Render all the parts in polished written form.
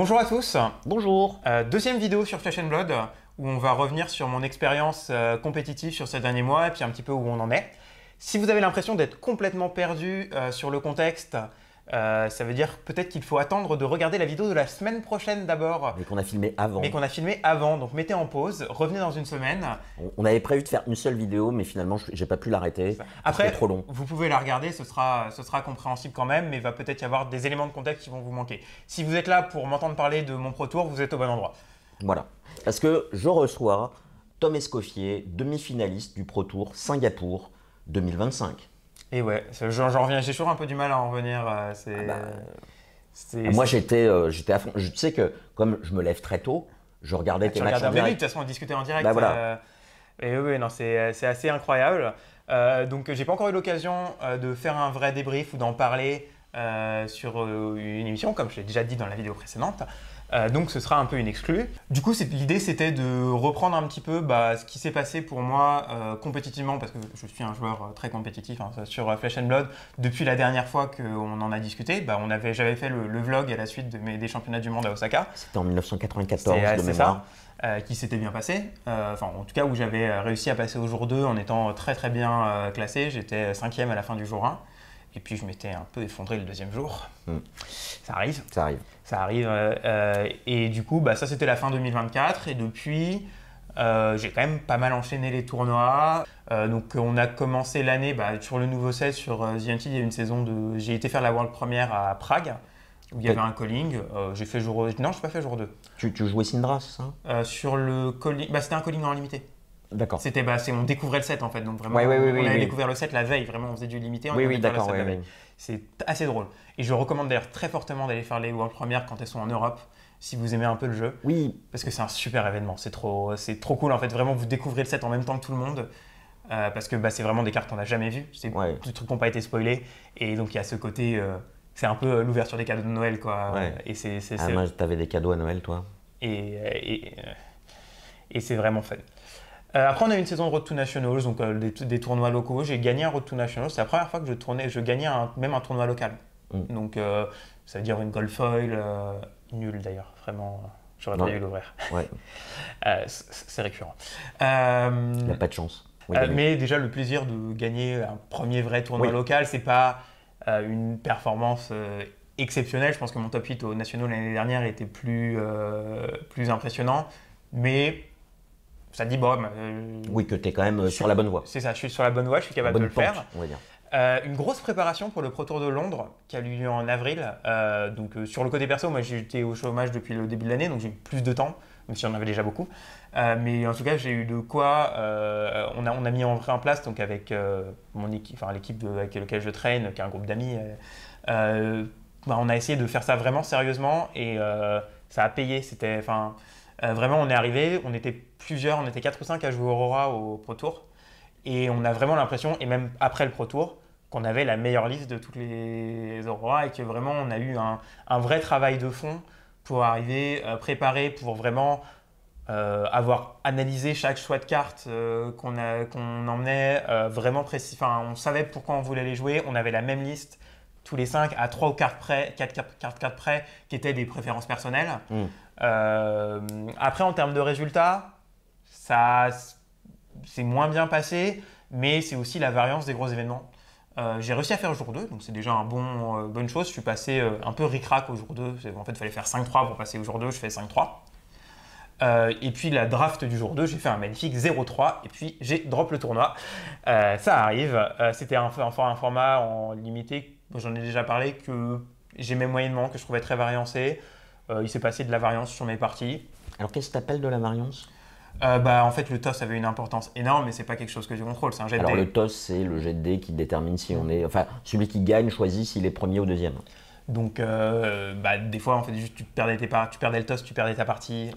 Bonjour à tous. Bonjour. Deuxième vidéo sur Flesh and Blood où on va revenir sur mon expérience compétitive sur ces derniers mois et puis un petit peu où on en est. Si vous avez l'impression d'être complètement perdu sur le contexte, ça veut dire peut-être qu'il faut attendre de regarder la vidéo de la semaine prochaine d'abord. Mais qu'on a filmé avant. Mais qu'on a filmé avant, donc mettez en pause, revenez dans une semaine. On avait prévu de faire une seule vidéo, mais finalement, j'ai pas pu l'arrêter. Après, c'était trop long. vous pouvez la regarder, ce sera compréhensible quand même, mais il va peut-être y avoir des éléments de contexte qui vont vous manquer. Si vous êtes là pour m'entendre parler de mon Pro Tour, vous êtes au bon endroit. Voilà. Parce que je reçois Tom Escoffier, demi-finaliste du Pro Tour Singapour 2025. Et ouais, j'en reviens, j'ai toujours un peu du mal à en revenir. Moi, j'étais à fond. Je sais que comme je me lève très tôt, je regardais tes matchs en direct. De toute façon, on discutait en direct. Bah, voilà. Et oui, non, c'est assez incroyable. Donc, j'ai pas encore eu l'occasion de faire un vrai débrief ou d'en parler sur une émission, comme je l'ai déjà dit dans la vidéo précédente. Donc, ce sera un peu une exclue. Du coup, l'idée, c'était de reprendre un petit peu ce qui s'est passé pour moi compétitivement, parce que je suis un joueur très compétitif sur Flesh and Blood. Depuis la dernière fois qu'on en a discuté, j'avais fait le vlog à la suite des championnats du monde à Osaka. C'était en 1994 de mémoire. C'est ça. Qui s'était bien passé, en tout cas où j'avais réussi à passer au jour 2 en étant très très bien classé. J'étais 5e à la fin du jour 1 et puis je m'étais un peu effondré le deuxième jour. Ça arrive. Ça arrive. Et du coup, ça c'était la fin 2024 et depuis, j'ai quand même pas mal enchaîné les tournois. Donc on a commencé l'année sur le nouveau set, sur The Until, il y a une saison de... J'ai été faire la World Première à Prague. Où il y avait un calling, j'ai fait jour... Non, je n'ai pas fait jour 2. Tu jouais Syndra, c'est ça? Sur le calling, c'était un calling en limité. D'accord. On découvrait le set en fait, donc vraiment, on avait découvert le set la veille, vraiment on faisait du limité, d'accord. C'est assez drôle. Et je recommande d'ailleurs très fortement d'aller faire les World Premières quand elles sont en Europe, si vous aimez un peu le jeu. Oui. Parce que c'est un super événement, c'est trop cool en fait, vraiment vous découvrez le set en même temps que tout le monde. Parce que c'est vraiment des cartes qu'on n'a jamais vues, c'est des trucs qui n'ont pas été spoilés. Et donc il y a ce côté... c'est un peu l'ouverture des cadeaux de Noël, quoi. Ouais. Et moi, t'avais des cadeaux à Noël, toi? Et c'est vraiment fun. Après, on a eu une saison de Road to Nationals, donc des tournois locaux. J'ai gagné un Road to Nationals. C'est la première fois que je gagnais même un tournoi local. Donc, ça veut dire une Gold Foil nulle d'ailleurs. Vraiment, j'aurais pas dû l'ouvrir. Ouais. C'est récurrent. Il n'y a pas de chance. Mais déjà, le plaisir de gagner un premier vrai tournoi local, c'est pas une performance exceptionnelle. Je pense que mon top 8 au National l'année dernière était plus impressionnant. Mais ça dit oui, que tu es quand même sur la bonne voie. C'est ça, je suis sur la bonne voie, je suis capable de le faire. On va dire. Une grosse préparation pour le Pro Tour de Londres qui a eu lieu en avril. Sur le côté perso, moi j'étais au chômage depuis le début de l'année, donc j'ai eu plus de temps, même si j'en avais déjà beaucoup. Mais en tout cas, j'ai eu de quoi. On a mis en place donc avec mon équipe, l'équipe avec laquelle je traîne, qui est un groupe d'amis. On a essayé de faire ça vraiment sérieusement et ça a payé. Vraiment, on est arrivé, on était plusieurs, on était 4 ou 5 à jouer Aurora au Pro Tour. Et on a vraiment l'impression, et même après le Pro Tour, qu'on avait la meilleure liste de toutes les Aurora et que vraiment on a eu un vrai travail de fond pour arriver préparé, pour vraiment avoir analysé chaque choix de cartes qu'on emmenait, vraiment précis. On savait pourquoi on voulait les jouer, on avait la même liste. Tous les 5 à 3 ou 4 cartes près qui étaient des préférences personnelles. Après, en termes de résultats, c'est moins bien passé, mais c'est aussi la variance des gros événements. J'ai réussi à faire jour 2, donc c'est déjà bonne chose. Je suis passé un peu ric-rac au jour 2. En fait, il fallait faire 5-3 pour passer au jour 2, je fais 5-3. Et puis la draft du jour 2, j'ai fait un magnifique 0-3 et puis j'ai drop le tournoi. Ça arrive, c'était un format en limité. J'en ai déjà parlé, que j'aimais moyennement, que je trouvais très variancé. Il s'est passé de la variance sur mes parties. Alors qu'est-ce que tu appelles de la variance? En fait, le toss avait une importance énorme, mais c'est pas quelque chose que je contrôle, c'est un jet de dés. Alors le toss, c'est le jet de dés qui détermine si on est... Enfin, celui qui gagne choisit s'il est premier ou deuxième. Donc, des fois, en fait, juste tu perdais le toss, tu perdais ta partie.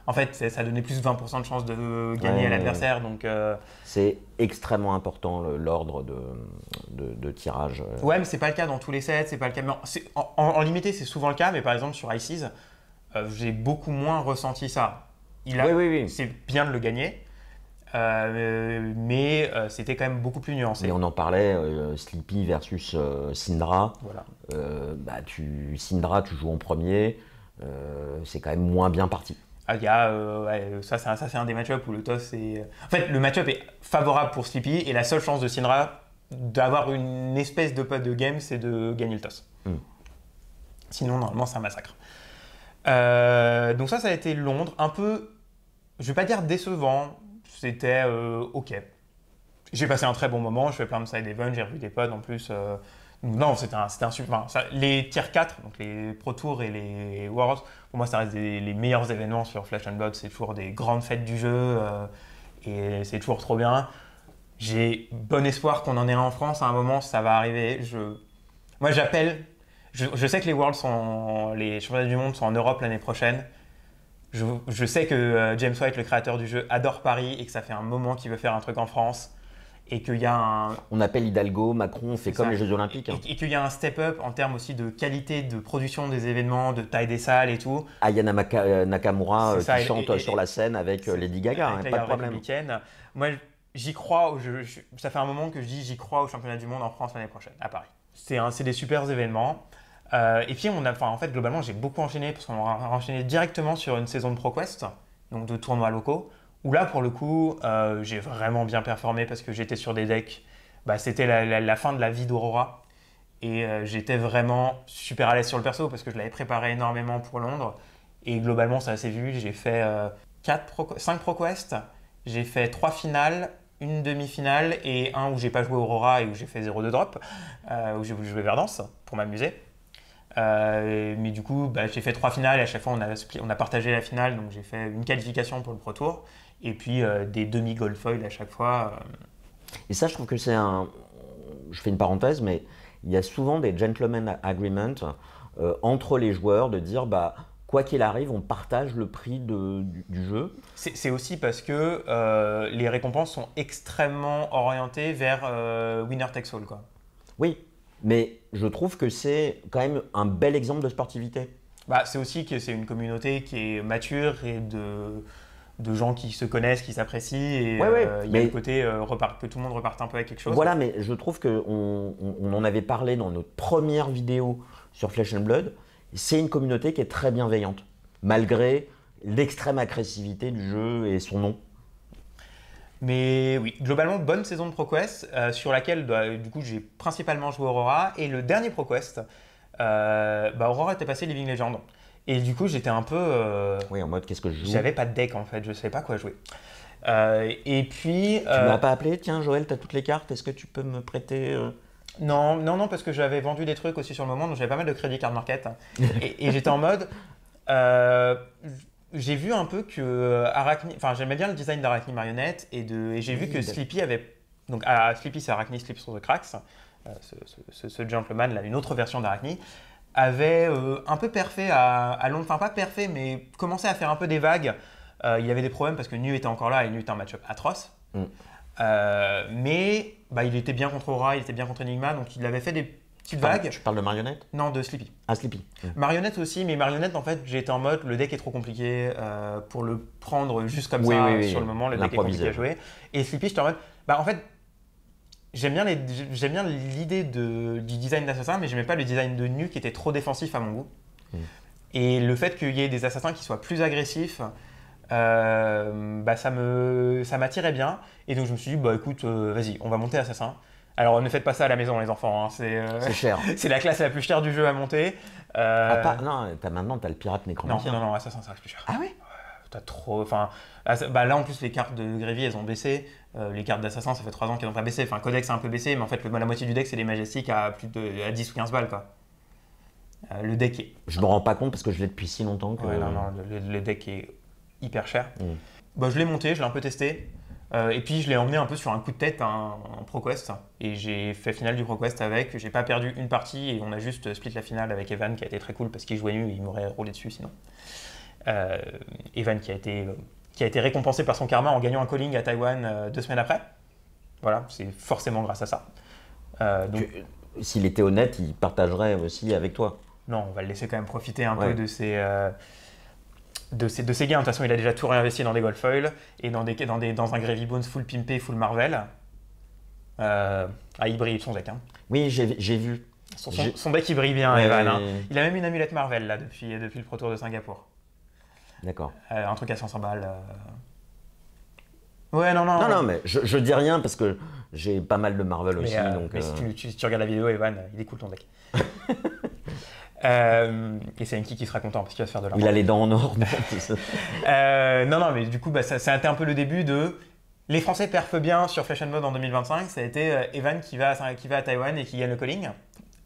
En fait, ça donnait plus de 20% de chance de gagner à l'adversaire. Donc, c'est extrêmement important l'ordre de tirage. Ouais, mais c'est pas le cas dans tous les sets. C'est pas le cas. En limité, c'est souvent le cas, mais par exemple sur Ices, j'ai beaucoup moins ressenti ça. C'est bien de le gagner. Mais c'était quand même beaucoup plus nuancé. Et on en parlait, Sleepy versus Syndra. Voilà. Syndra, tu joues en premier. c'est quand même moins bien parti. Ah, ça c'est un des match-ups où le toss est... En fait, le match-up est favorable pour Sleepy et la seule chance de Syndra d'avoir une espèce de de game, c'est de gagner le toss. Sinon, normalement, c'est un massacre. Donc ça a été Londres. Un peu, je vais pas dire décevant, c'était ok. J'ai passé un très bon moment, je fais plein de side events, j'ai revu des potes en plus. Non, c'était un super. Les tier 4, donc les Pro Tour et les Worlds, pour moi, ça reste les meilleurs événements sur Flesh and Blood. C'est toujours des grandes fêtes du jeu et c'est toujours trop bien. J'ai bon espoir qu'on en ait un en France. À un moment, ça va arriver. Moi, j'appelle. Je sais que les Worlds les championnats du monde sont en Europe l'année prochaine. Je sais que James White, le créateur du jeu, adore Paris et que ça fait un moment qu'il veut faire un truc en France. Et qu'il y a un... On appelle Hidalgo, Macron, on fait comme les Jeux Olympiques. Et qu'il y a un step-up en termes aussi de qualité de production des événements, de taille des salles et tout. Aya Nakamura qui chante sur la scène avec Lady Gaga, pas de problème. Moi, j'y crois, ça fait un moment que je dis j'y crois au championnat du monde en France l'année prochaine, à Paris. C'est des super événements. Et puis, en fait, globalement, j'ai beaucoup enchaîné parce qu'on a enchaîné directement sur une saison de ProQuest, donc de tournois locaux. Où là, pour le coup, j'ai vraiment bien performé parce que j'étais sur des decks. C'était la fin de la vie d'Aurora. Et j'étais vraiment super à l'aise sur le perso parce que je l'avais préparé énormément pour Londres. Et globalement, ça s'est vu. J'ai fait 5 ProQuest. J'ai fait 3 finales, une demi-finale et un où j'ai pas joué Aurora et où j'ai fait 0 de drop. Où j'ai voulu jouer Verdance pour m'amuser. Mais du coup, j'ai fait 3 finales et à chaque fois, on a partagé la finale. Donc, j'ai fait une qualification pour le Pro Tour. Et puis des demi-gold foil à chaque fois. Et ça, je trouve que c'est un... Je fais une parenthèse, mais il y a souvent des gentlemen agreements entre les joueurs de dire, quoi qu'il arrive, on partage le prix du jeu. C'est aussi parce que les récompenses sont extrêmement orientées vers winner takes all, quoi. Oui, mais je trouve que c'est quand même un bel exemple de sportivité. C'est aussi que c'est une communauté qui est mature et de gens qui se connaissent, qui s'apprécient et il y a le côté que tout le monde reparte un peu avec quelque chose. Voilà, mais je trouve qu'on en avait parlé dans notre première vidéo sur Flesh and Blood. C'est une communauté qui est très bienveillante, malgré l'extrême agressivité du jeu et son nom. Mais oui, globalement, bonne saison de ProQuest sur laquelle du coup j'ai principalement joué Aurora. Et le dernier ProQuest, Aurora était passé Living Legend. Et du coup, j'étais un peu... oui, en mode, qu'est-ce que je joue ? J'avais pas de deck, en fait. Je ne savais pas quoi jouer. Et puis... Tu m'as pas appelé ? Tiens, Joël, tu as toutes les cartes. Est-ce que tu peux me prêter Non, parce que j'avais vendu des trucs aussi sur le moment. Donc, j'avais pas mal de crédit card market. et j'étais en mode... j'ai vu un peu que Arachni... Enfin, j'aimais bien le design d'Arachni Marionnette. Et j'ai vu que Sleepy avait... Donc, Sleepy, c'est Arachni Sleeps through the Cracks. Ce gentleman, là, une autre version d'Arachni. Avait un peu perfé à Londres, enfin pas perfé, mais commençait à faire un peu des vagues. Il y avait des problèmes parce que Nu était encore là et Nu était un match-up atroce. Mais il était bien contre Aura, il était bien contre Enigma, donc il avait fait des petites vagues. Tu parles de Marionnette ? Non, de Sleepy. Ah, Sleepy. Marionnette aussi, mais Marionnette, en fait, j'étais en mode, le deck est trop compliqué pour le prendre juste comme ça sur le moment, le deck est compliqué à jouer. Et Sleepy, j'étais en mode, en fait, j'aime bien l'idée du design d'assassin, mais j'aimais pas le design de Nu qui était trop défensif à mon goût. Et le fait qu'il y ait des assassins qui soient plus agressifs, ça m'attirait bien. Et donc je me suis dit, écoute, vas-y, on va monter assassin. Alors ne faites pas ça à la maison, les enfants. Hein. C'est cher. C'est la classe la plus chère du jeu à monter. Non, maintenant t'as le pirate nécromancien. Non, assassin ça reste plus cher. Ah oui ? T'as trop. Enfin, là en plus les cartes de Grévy elles ont baissé. Les cartes d'assassin ça fait 3 ans qu'elles n'ont pas baissé. Enfin, Codex a un peu baissé, mais en fait la moitié du deck c'est des Majestiques à 10 ou 15 balles quoi. Le deck est. Je me rends pas compte parce que je l'ai depuis si longtemps que. Ouais, non, le deck est hyper cher. Je l'ai monté, je l'ai un peu testé. Et puis je l'ai emmené un peu sur un coup de tête en ProQuest. Et j'ai fait finale du ProQuest avec. J'ai pas perdu une partie et on a juste split la finale avec Evan qui a été très cool parce qu'il jouait Nu et il m'aurait roulé dessus sinon. Evan qui a été récompensé par son karma en gagnant un calling à Taïwan 2 semaines après. Voilà, c'est forcément grâce à ça. S'il était honnête, il partagerait aussi avec toi. Non, on va le laisser quand même profiter un peu de ses gains. De toute façon, il a déjà tout réinvesti dans des gold foil et dans un Gravy Bones full pimpé, full Marvel. Il brille son deck. Hein. Oui, j'ai vu. Son deck il brille bien, Ouais, Evan. ouais, Hein. ouais. Il a même une amulette Marvel là depuis le Pro Tour de Singapour. D'accord. Un truc à 500 balles. Ouais, non, non. Non, non, mais je dis rien parce que j'ai pas mal de Marvel aussi. Donc, mais si tu regardes la vidéo, Evan, il est cool ton deck. Et c'est Enki qui sera content parce qu'il va se faire de l'argent. il a les dents en or. Non, Non, mais du coup, ça a été un peu le début de. Les Français perfent bien sur Fashion Mode en 2025. Ça a été Evan qui va à Taïwan et qui gagne le calling.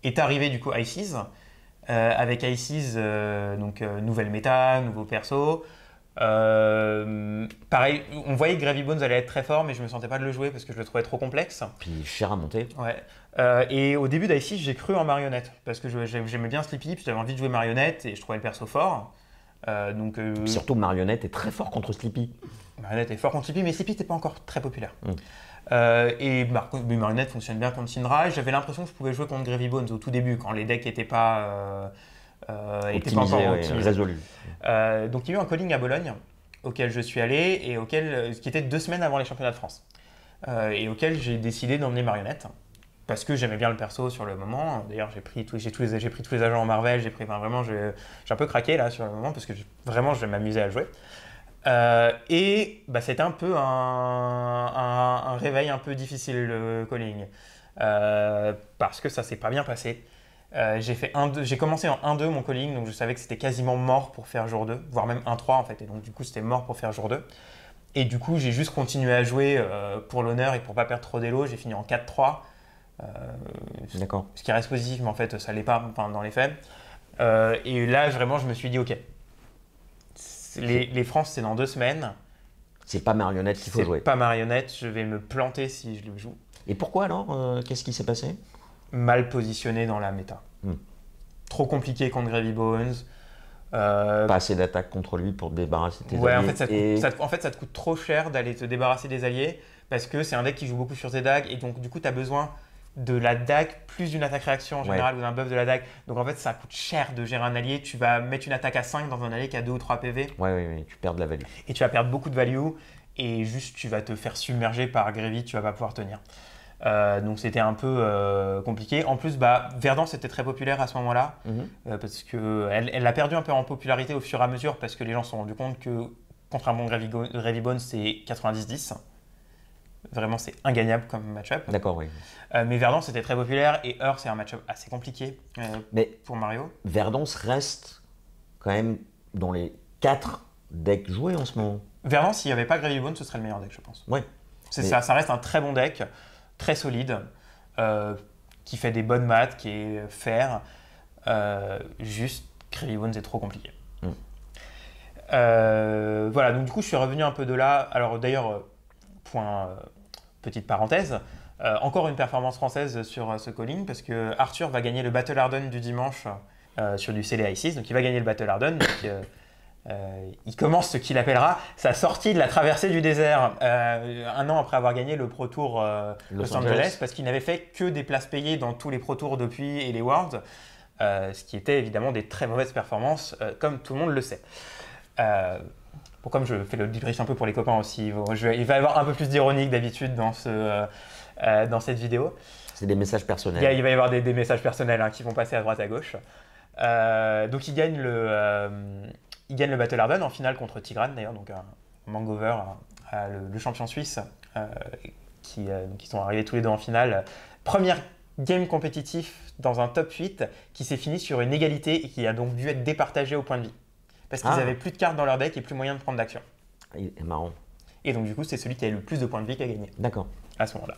Est arrivé du coup Ices. Avec Ices, nouvelle méta, nouveau perso. Pareil, on voyait que Gravy Bones allait être très fort, mais je me sentais pas de le jouer parce que je le trouvais trop complexe. Puis cher à monter. Ouais. Et au début d'Ices, j'ai cru en marionnette parce que j'aimais bien Sleepy, puis j'avais envie de jouer marionnette et je trouvais le perso fort. Surtout Marionnette est très fort contre Sleepy. Marionnette est fort contre Sleepy, mais Sleepy n'était pas encore très populaire. Mais Marionnette fonctionne bien contre Syndra. J'avais l'impression que je pouvais jouer contre Gravy Bones au tout début, quand les decks n'étaient pas Optimisé, résolu. Donc il y a eu un calling à Bologne auquel je suis allé et qui était 2 semaines avant les championnats de France et auquel j'ai décidé d'emmener Marionnette parce que j'aimais bien le perso sur le moment. D'ailleurs j'ai pris tous les agents en Marvel, j'ai un peu craqué là sur le moment parce que vraiment je m'amusais à le jouer. C'était un peu un réveil un peu difficile le calling parce que ça s'est pas bien passé. J'ai commencé en 1-2 mon calling, donc je savais que c'était quasiment mort pour faire jour 2, voire même 1-3 en fait, et donc du coup c'était mort pour faire jour 2. Et du coup j'ai juste continué à jouer pour l'honneur et pour pas perdre trop d'élo, j'ai fini en 4-3. D'accord. Ce qui reste positif, mais en fait ça l'est pas dans les faits. Et là vraiment je me suis dit ok, les France c'est dans 2 semaines. C'est pas Marionnette qu'il faut jouer. C'est pas Marionnette, je vais me planter si je le joue. Et pourquoi alors qu'est-ce qui s'est passé? Mal positionné dans la méta. Trop compliqué contre Gravy Bones. Pas assez d'attaque contre lui pour te débarrasser de tes Ouais, alliés. en fait, ça te coûte trop cher d'aller te débarrasser des alliés parce que c'est un deck qui joue beaucoup sur ses dagues et donc du coup tu as besoin de la dague plus d'une attaque réaction en général ou d'un buff de la dague. Donc en fait ça coûte cher de gérer un allié. Tu vas mettre une attaque à 5 dans un allié qui a 2 ou 3 PV. Ouais, tu perds de la value. Et tu vas perdre beaucoup de value et juste tu vas te faire submerger par Gravy, tu vas pas pouvoir tenir. Donc c'était un peu compliqué. En plus, Verdance était très populaire à ce moment-là parce qu'elle a perdu un peu en popularité au fur et à mesure parce que les gens se sont rendus compte que contre un bon Gravy Bones, c'est 90-10. Vraiment, c'est ingagnable comme match-up. D'accord, oui. Mais Verdance était très populaire et Heure, c'est un match-up assez compliqué pour Mario. Verdance reste quand même dans les 4 decks joués en ce moment. Verdance, s'il n'y avait pas Gravy Bones, ce serait le meilleur deck, je pense. Ouais. Ça reste un très bon deck. Très solide, qui fait des bonnes maths, qui est fair. Juste, Gravy Bones est trop compliqué. Voilà, donc du coup, je suis revenu un peu de là. Alors d'ailleurs, petite parenthèse, encore une performance française sur ce calling, parce que Arthur va gagner le Battle Harden du dimanche sur du CLA I6, donc il va gagner le Battle Harden. Il commence ce qu'il appellera sa sortie de la traversée du désert 1 an après avoir gagné le Pro Tour Los Angeles parce qu'il n'avait fait que des places payées dans tous les Pro Tours depuis et les Worlds, ce qui était évidemment des très mauvaises performances comme tout le monde le sait. Comme je fais le débrief un peu pour les copains aussi, il va y avoir un peu plus d'ironie que d'habitude dans cette vidéo. C'est des messages personnels. Il va y avoir des messages personnels qui vont passer à droite à gauche. Donc il gagne le Battle Harden en finale contre Tigran d'ailleurs, donc un Mangover, le champion suisse, qui sont arrivés tous les deux en finale. Première game compétitif dans un top 8 qui s'est fini sur une égalité et qui a donc dû être départagé au point de vie. Parce qu'ils avaient plus de cartes dans leur deck et plus moyen de prendre d'action. C'est marrant. Et donc du coup, c'est celui qui a eu le plus de points de vie qui a gagné. D'accord. À ce moment-là.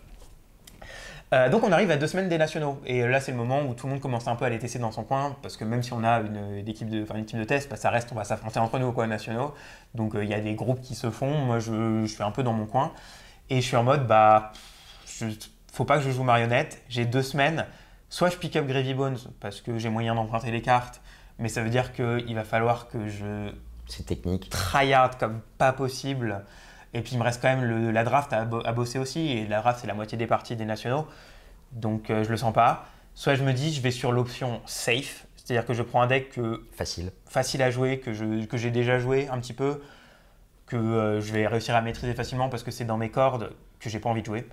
Donc on arrive à 2 semaines des nationaux et là c'est le moment où tout le monde commence un peu à les tester dans son coin parce que même si on a une équipe de test, ça reste, on va s'affronter entre nous nationaux. Donc il y a des groupes qui se font, moi je suis un peu dans mon coin et je suis en mode faut pas que je joue marionnette, j'ai 2 semaines, soit je pick up Gravy Bones parce que j'ai moyen d'emprunter les cartes, mais ça veut dire qu'il va falloir que je tryhard comme pas possible. Et puis il me reste quand même la draft à bosser aussi, et la draft c'est la moitié des parties des nationaux, donc je le sens pas. Soit je me dis je vais sur l'option safe, c'est-à-dire que je prends un deck facile à jouer, que j'ai déjà joué un petit peu, que je vais réussir à maîtriser facilement parce que c'est dans mes cordes, que j'ai pas envie de jouer,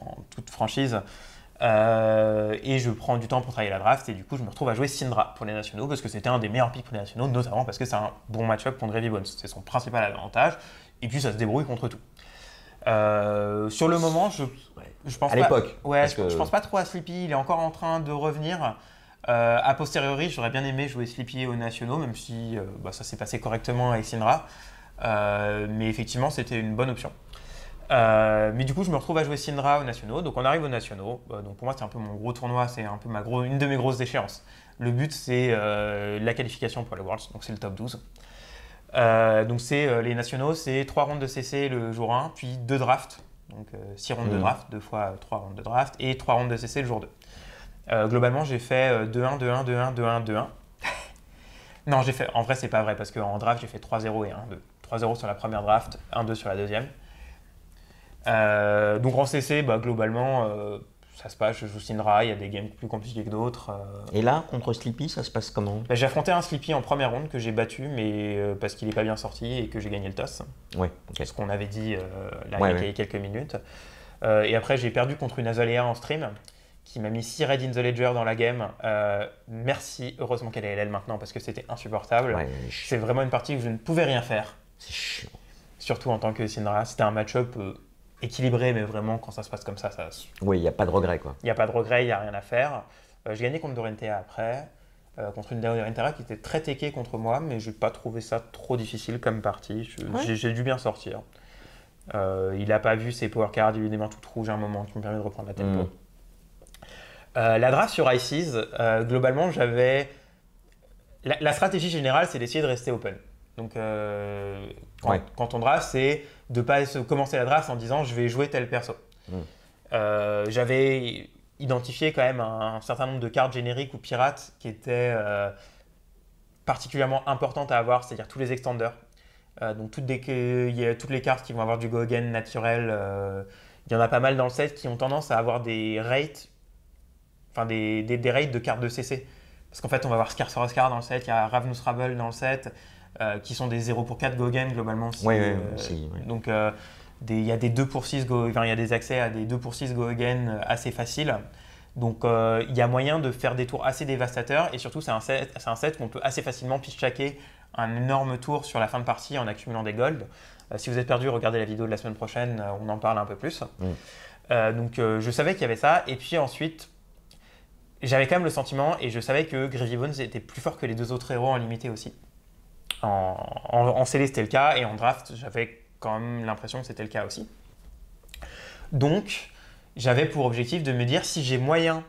en toute franchise. Et je prends du temps pour travailler la draft et du coup je me retrouve à jouer Syndra pour les nationaux parce que c'était un des meilleurs picks pour les nationaux, notamment parce que c'est un bon match-up contre Gravy Bones. C'est son principal avantage et puis ça se débrouille contre tout. Sur le moment, je pense à l'époque. Ouais, je pense pas trop à Sleepy, il est encore en train de revenir. A posteriori, j'aurais bien aimé jouer Sleepy aux nationaux, même si ça s'est passé correctement avec Syndra. Mais effectivement, c'était une bonne option. Mais du coup, je me retrouve à jouer Syndra aux nationaux. Donc, on arrive aux nationaux. Donc, pour moi, c'est un peu mon gros tournoi. C'est un peu une de mes grosses échéances. Le but, c'est la qualification pour les Worlds. Donc, c'est le top 12. Donc, les nationaux, c'est 3 rounds de CC le jour 1, puis 2 drafts. Donc, 6 rounds de draft, 2 fois 3 rounds de draft, et 3 rounds de CC le jour 2. Globalement, j'ai fait 2-1, 2-1, 2-1, 2-1, 2-1. Non, en vrai, c'est pas vrai, parce qu'en draft, j'ai fait 3-0 et 1-2. 3-0 sur la première draft, 1-2 sur la deuxième. Donc en CC, globalement, ça se passe, je joue Syndra, il y a des games plus compliqués que d'autres. Et là, contre Sleepy, ça se passe comment? J'ai affronté un Sleepy en première ronde que j'ai battu, mais parce qu'il n'est pas bien sorti et que j'ai gagné le toss. Ouais, okay. Ce qu'on avait dit il y a quelques minutes. Et après, j'ai perdu contre une Azalea en stream qui m'a mis 6 raids in the ledger dans la game. Merci, heureusement qu'elle est LL maintenant parce que c'était insupportable. Ouais, c'est vraiment une partie où je ne pouvais rien faire. C'est chiant. Surtout en tant que Syndra. C'était un match-up équilibré, mais vraiment, quand ça se passe comme ça... Oui, il n'y a pas de regret, quoi. Il n'y a pas de regret, il n'y a rien à faire. J'ai gagné contre Dorentea après, contre une Dorentea qui était très techée contre moi, mais je n'ai pas trouvé ça trop difficile comme partie. J'ai dû bien sortir. Il n'a pas vu ses power cards, il a eu des mains toutes rouges à un moment qui me permet de reprendre la tempo. La draft sur Ices, globalement, j'avais... La stratégie générale, c'est d'essayer de rester open. Donc, quand on draft, c'est de ne pas commencer la draft en disant je vais jouer tel perso. J'avais identifié quand même un certain nombre de cartes génériques ou pirates qui étaient particulièrement importantes à avoir, c'est-à-dire tous les extenders. Donc, toutes les cartes qui vont avoir du go again naturel, il y en a pas mal dans le set qui ont tendance à avoir des rates, enfin des rates de cartes de CC. Parce qu'en fait, on va avoir Scarce Oscar dans le set, il y a Ravnus Rabble dans le set. Qui sont des 0 pour 4 Gogen globalement. Donc il y a des 2 pour 6 il y a des accès à des 2 pour 6 Gogen assez faciles. Donc il y a moyen de faire des tours assez dévastateurs et surtout c'est un set où on peut assez facilement pitch-chacker un énorme tour sur la fin de partie en accumulant des golds. Si vous êtes perdu, regardez la vidéo de la semaine prochaine, on en parle un peu plus. Donc je savais qu'il y avait ça et puis ensuite j'avais quand même le sentiment et je savais que Gravy Bones était plus fort que les 2 autres héros en limité aussi. En CL, c'était le cas, et en draft, j'avais quand même l'impression que c'était le cas aussi. Donc, j'avais pour objectif de me dire si j'ai moyen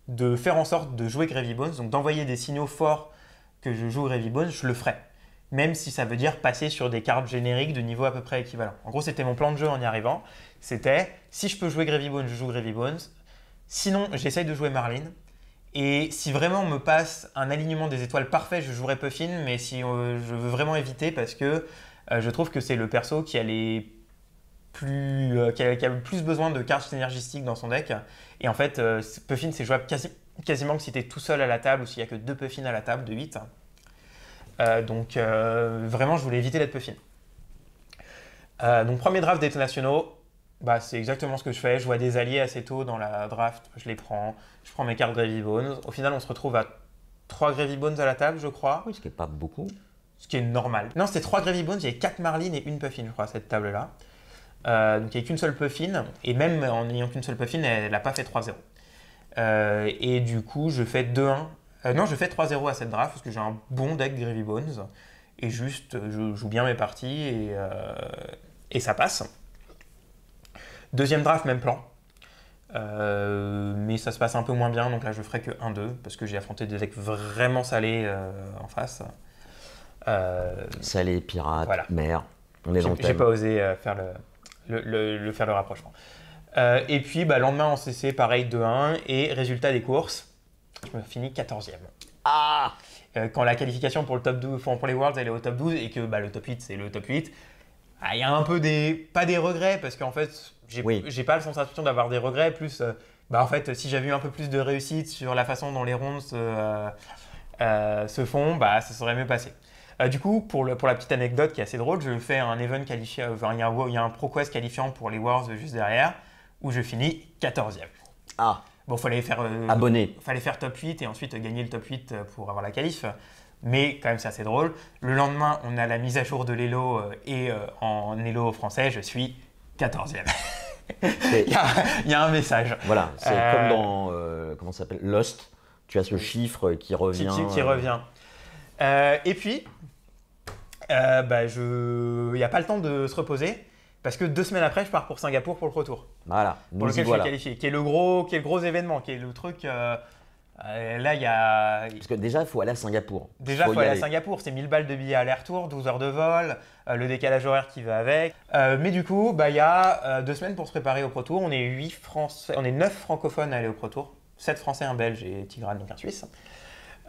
de faire en sorte de jouer Gravy Bones, donc d'envoyer des signaux forts que je joue Gravy Bones, je le ferai. Même si ça veut dire passer sur des cartes génériques de niveau à peu près équivalent. En gros, c'était mon plan de jeu en y arrivant. C'était, si je peux jouer Gravy Bones, je joue Gravy Bones. Sinon, j'essaye de jouer Marlin. Et si vraiment on me passe un alignement des étoiles parfait, je jouerai Puffin, mais si je veux vraiment éviter parce que je trouve que c'est le perso qui a le plus besoin de cartes synergistiques dans son deck. Et en fait, Puffin, c'est jouable quasiment que si tu es tout seul à la table ou s'il n'y a que 2 Puffins à la table de 8. Donc vraiment, je voulais éviter d'être Puffin. Donc premier draft des nationaux. C'est exactement ce que je fais. Je vois des alliés assez tôt dans la draft, je les prends. Je prends mes cartes Gravy Bones. Au final, on se retrouve à 3 Gravy Bones à la table, je crois. Oui, ce qui n'est pas beaucoup. Ce qui est normal. Non, c'était 3 Gravy Bones, il y avait 4 Marlin et une Puffin, je crois, à cette table-là. Donc il n'y avait qu'une seule Puffin. Et même en n'ayant qu'une seule Puffin, elle n'a pas fait 3-0. Et du coup, je fais 2-1. Non, je fais 3-0 à cette draft parce que j'ai un bon deck Gravy Bones. Et juste, je joue bien mes parties et ça passe. Deuxième draft, même plan. Mais ça se passe un peu moins bien, donc là je ferai que 1-2 parce que j'ai affronté des decks vraiment salés en face. Salé, pirate, voilà. mer, on est dans le thème. J'ai pas osé faire le rapprochement. Et puis lendemain en CC, pareil 2-1 et résultat des courses, je me finis 14e. Ah Quand la qualification pour le top 12, pour les Worlds elle est au top 12 et que le top 8 c'est le top 8, il y a un peu pas des regrets parce qu'en fait j'ai pas la sensation d'avoir des regrets, plus en fait si j'avais eu un peu plus de réussite sur la façon dont les rounds se font, ça serait mieux passé. Du coup, pour la petite anecdote qui est assez drôle, je fais un event qualifié, il y a un ProQuest qualifiant pour les Worlds juste derrière, où je finis 14e. Ah, Bon, fallait faire abonné. top 8 et ensuite gagner le top 8 pour avoir la qualif. Mais quand même, c'est assez drôle. Le lendemain, on a la mise à jour de l'Elo et en Elo français, je suis 14e. Il y a un message. Voilà, c'est comme dans, comment ça s'appelle, Lost. Tu as ce chiffre qui revient. Qui revient. Et puis, il n'y a pas le temps de se reposer parce que 2 semaines après, je pars pour Singapour pour le retour. Voilà, Pour lequel je suis qualifié, qui est le gros événement, qui est le truc. Là, il y a. Parce que déjà, il faut aller à Singapour. Déjà, il faut aller à Singapour. C'est 1000 balles de billets aller-retour, 12 heures de vol, le décalage horaire qui va avec. Mais du coup, il y a 2 semaines pour se préparer au Pro Tour. On est 9 francophones à aller au Pro Tour. 7 Français, un Belge et Tigran, donc un Suisse.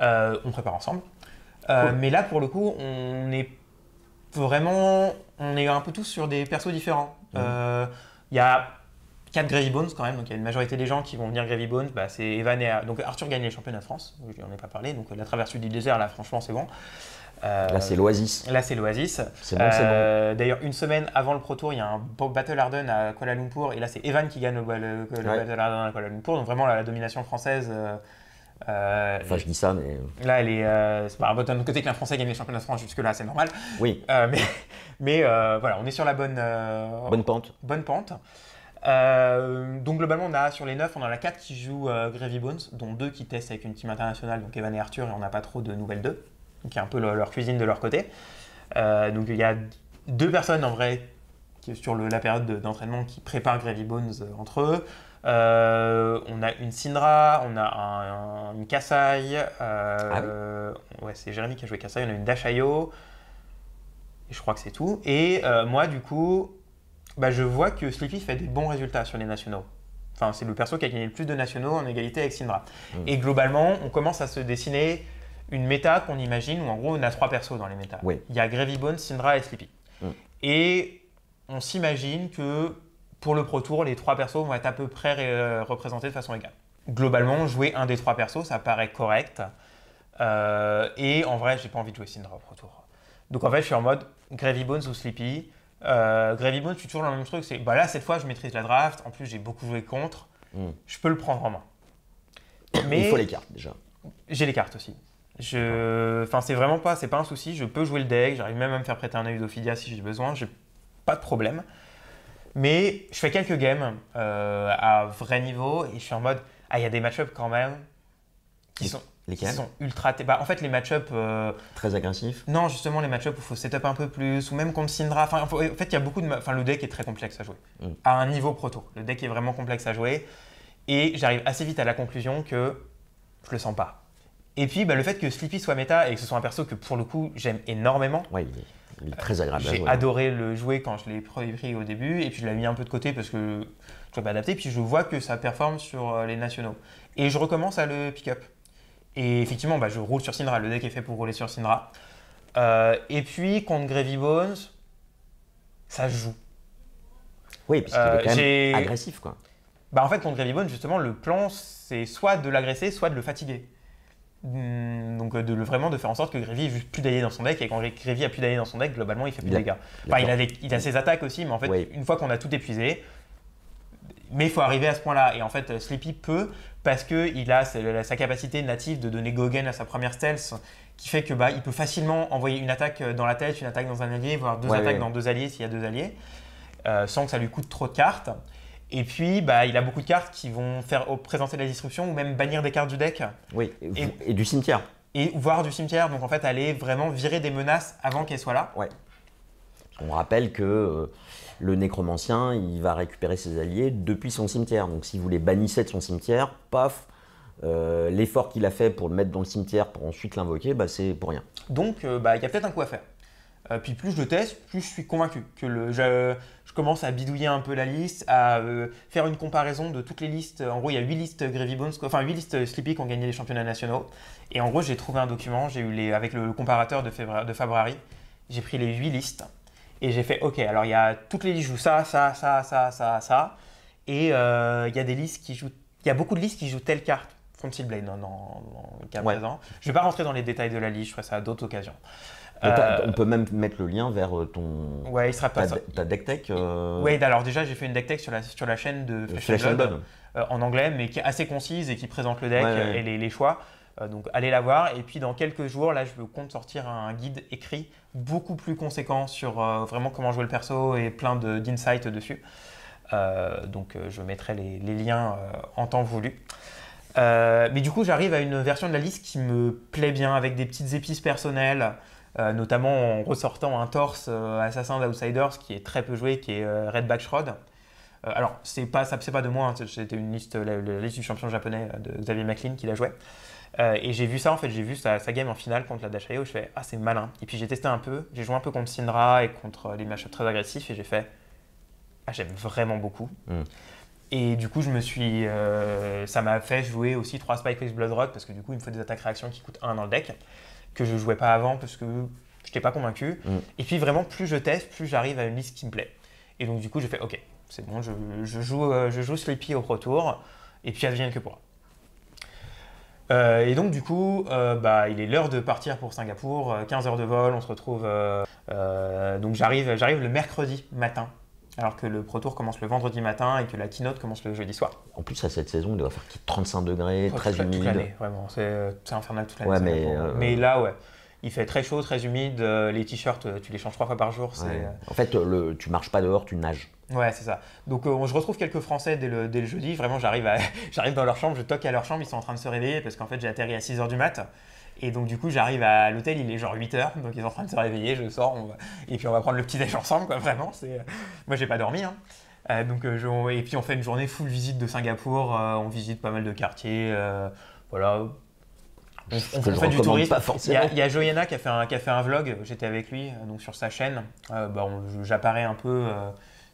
On prépare ensemble. Cool. Mais là, pour le coup, on est un peu tous sur des persos différents. Il y a 4 Gravy Bones quand même, donc il y a une majorité des gens qui vont venir Gravy Bones. C'est Evan et donc Arthur gagne les championnats de France, je n'en ai pas parlé, donc la traversée du désert, là franchement c'est bon. Là c'est l'Oasis. C'est bon, c'est bon. D'ailleurs, une semaine avant le Pro Tour, il y a un Battle Harden à Kuala Lumpur, et là c'est Evan qui gagne le Battle Harden à Kuala Lumpur, donc vraiment la domination française. Enfin, je dis ça, mais. Là, elle est. C'est pas un d'un côté qu'un Français gagne les championnats de France, jusque-là, c'est normal. Oui. Mais voilà, on est sur la bonne pente. Bonne pente. Donc, globalement, on a sur les 9, on en a 4 qui jouent Gravy Bones, dont 2 qui testent avec une team internationale, donc Evan et Arthur, et on n'a pas trop de nouvelles d'eux. Donc, il y a un peu leur cuisine de leur côté. Donc, il y a 2 personnes en vrai qui, sur la période d'entraînement qui préparent Gravy Bones entre eux. On a une Syndra, on a une Kassai, ouais, c'est Jérémy qui a joué Kassai, on a une Dashayo, et je crois que c'est tout. Et moi, du coup, je vois que Sleepy fait des bons résultats sur les nationaux. Enfin, c'est le perso qui a gagné le plus de nationaux en égalité avec Syndra. Et globalement, on commence à se dessiner une méta qu'on imagine où en gros, on a 3 persos dans les métas. Oui. Il y a Gravy Bones, Syndra et Sleepy. Et on s'imagine que pour le Pro Tour, les 3 persos vont être à peu près représentés de façon égale. Globalement, jouer un des 3 persos, ça paraît correct. Et en vrai, j'ai pas envie de jouer Syndra au Pro Tour. Donc en fait, je suis en mode Gravy Bones ou Sleepy. Gravy Bones, je suis toujours dans le même truc. C'est là, cette fois, je maîtrise la draft. En plus, j'ai beaucoup joué contre. Je peux le prendre en main. Mais il faut les cartes déjà. J'ai les cartes aussi. Enfin, c'est vraiment pas un souci. Je peux jouer le deck. J'arrive même à me faire prêter un œil d'Ophidia si j'ai besoin. J'ai pas de problème. Mais je fais quelques games à vrai niveau et je suis en mode il y a des match-ups quand même qui sont ultra. En fait, les match-ups. Très agressifs. Non, justement, les match-ups où il faut setup un peu plus, ou même contre Syndra. Enfin, en fait, il y a beaucoup de. Enfin, le deck est très complexe à jouer. À un niveau proto. Le deck est vraiment complexe à jouer. Et j'arrive assez vite à la conclusion que je le sens pas. Et puis, le fait que Sleepy soit méta et que ce soit un perso que pour le coup, j'aime énormément. Ouais, il est très agréable à jouer. J'ai adoré le jouer quand je l'ai pris au début, et puis je l'ai mis un peu de côté parce que je ne pouvais pas adapter, puis je vois que ça performe sur les nationaux. Et je recommence à le pick-up. Et effectivement, je roule sur Syndra, le deck est fait pour rouler sur Syndra. Et puis, contre Gravy Bones, ça se joue. Oui, parce qu'il est quand même agressif, quoi. En fait, contre Gravy Bones, justement, le plan, c'est soit de l'agresser, soit de le fatiguer. Donc vraiment de faire en sorte que Gravy ait juste plus d'alliés dans son deck, et quand Gravy a plus d'alliés dans son deck, globalement il fait plus de dégâts. Enfin, il a ses attaques aussi, mais en fait une fois qu'on a tout épuisé, mais il faut arriver à ce point-là. Et en fait Sleepy peut, parce qu'il a sa capacité native de donner Gogen à sa première stealth, qui fait que il peut facilement envoyer une attaque dans la tête, une attaque dans un allié, voire 2 attaques dans 2 alliés s'il y a 2 alliés, sans que ça lui coûte trop de cartes. Et puis, il a beaucoup de cartes qui vont faire présenter la disruption ou même bannir des cartes du deck. Oui, et du cimetière. Et voire du cimetière. Donc, en fait, aller vraiment virer des menaces avant qu'elles soient là. Ouais. On rappelle que le nécromancien, il va récupérer ses alliés depuis son cimetière. Donc, si vous les bannissez de son cimetière, paf, l'effort qu'il a fait pour le mettre dans le cimetière pour ensuite l'invoquer, c'est pour rien. Donc, il y a peut-être un coup à faire. Puis plus je le teste, plus je suis convaincu que je commence à bidouiller un peu la liste, à faire une comparaison de toutes les listes. En gros, il y a 8 listes Gravy Bones, enfin 8 listes Sleepy qui ont gagné les championnats nationaux. Et en gros, j'ai trouvé un document, avec le comparateur de Fabrari, j'ai pris les 8 listes et j'ai fait OK, alors il y a toutes les listes jouent ça. Et il y a des listes qui jouent, il y a beaucoup de listes qui jouent telle carte. Frontal Blade dans le cas présent. Je ne vais pas rentrer dans les détails de la liste, je ferai ça à d'autres occasions. On peut même mettre le lien vers ton Ouais, il sera pas ça. ta deck tech. Oui, alors déjà, j'ai fait une deck tech sur la chaîne de Flesh and Blood, en anglais, mais qui est assez concise et qui présente le deck et les choix. Donc allez la voir. Et puis dans quelques jours, là, je compte sortir un guide écrit beaucoup plus conséquent sur vraiment comment jouer le perso et plein d'insights dessus. Donc je mettrai les liens en temps voulu. Mais du coup, j'arrive à une version de la liste qui me plaît bien, avec des petites épices personnelles, notamment en ressortant un torse Assassin d'Outsiders qui est très peu joué, qui est Redback Shroud. Alors, c'est pas de moi, hein, c'était une liste, la liste du champion japonais de Xavier McLean qui la jouait. Et j'ai vu ça, en fait, j'ai vu sa game en finale contre la Dash.io, je fais « Ah, c'est malin ». Et puis j'ai testé un peu, j'ai joué un peu contre Syndra et contre des matchups très agressifs et j'ai fait « Ah, j'aime vraiment beaucoup ». Et du coup, ça m'a fait jouer aussi 3 Spike X Blood Rock parce que du coup, il me faut des attaques réactions qui coûtent 1 dans le deck, que je jouais pas avant parce que je n'étais pas convaincu. Et puis vraiment, plus je teste, plus j'arrive à une liste qui me plaît. Et donc du coup, j'ai fait ok, c'est bon, je joue Sleepy au Pro Tour et puis advienne que pourra. Et donc du coup, il est l'heure de partir pour Singapour, 15 heures de vol, on se retrouve. Donc j'arrive le mercredi matin, alors que le Pro Tour commence le vendredi matin et que la keynote commence le jeudi soir. En plus, à cette saison, il doit faire 35 degrés, très humide. Toute l'année, vraiment, c'est infernal toute l'année. Ouais, mais là, ouais, il fait très chaud, très humide, les t-shirts, tu les changes 3 fois par jour. Ouais. En fait, tu marches pas dehors, tu nages. Ouais, c'est ça. Donc je retrouve quelques Français dès le jeudi. Vraiment, j'arrive dans leur chambre, je toque à leur chambre, ils sont en train de se réveiller parce qu'en fait, j'ai atterri à 6h du mat. Et donc du coup, j'arrive à l'hôtel, il est genre 8h, donc ils sont en train de se réveiller, je sors, et puis on va prendre le petit-déj ensemble, quoi, vraiment. Moi, j'ai pas dormi, hein. Et puis on fait une journée full visite de Singapour, on visite pas mal de quartiers, voilà. On fait du tourisme. Il y a Joyena qui a fait un vlog, j'étais avec lui donc sur sa chaîne. J'apparais un peu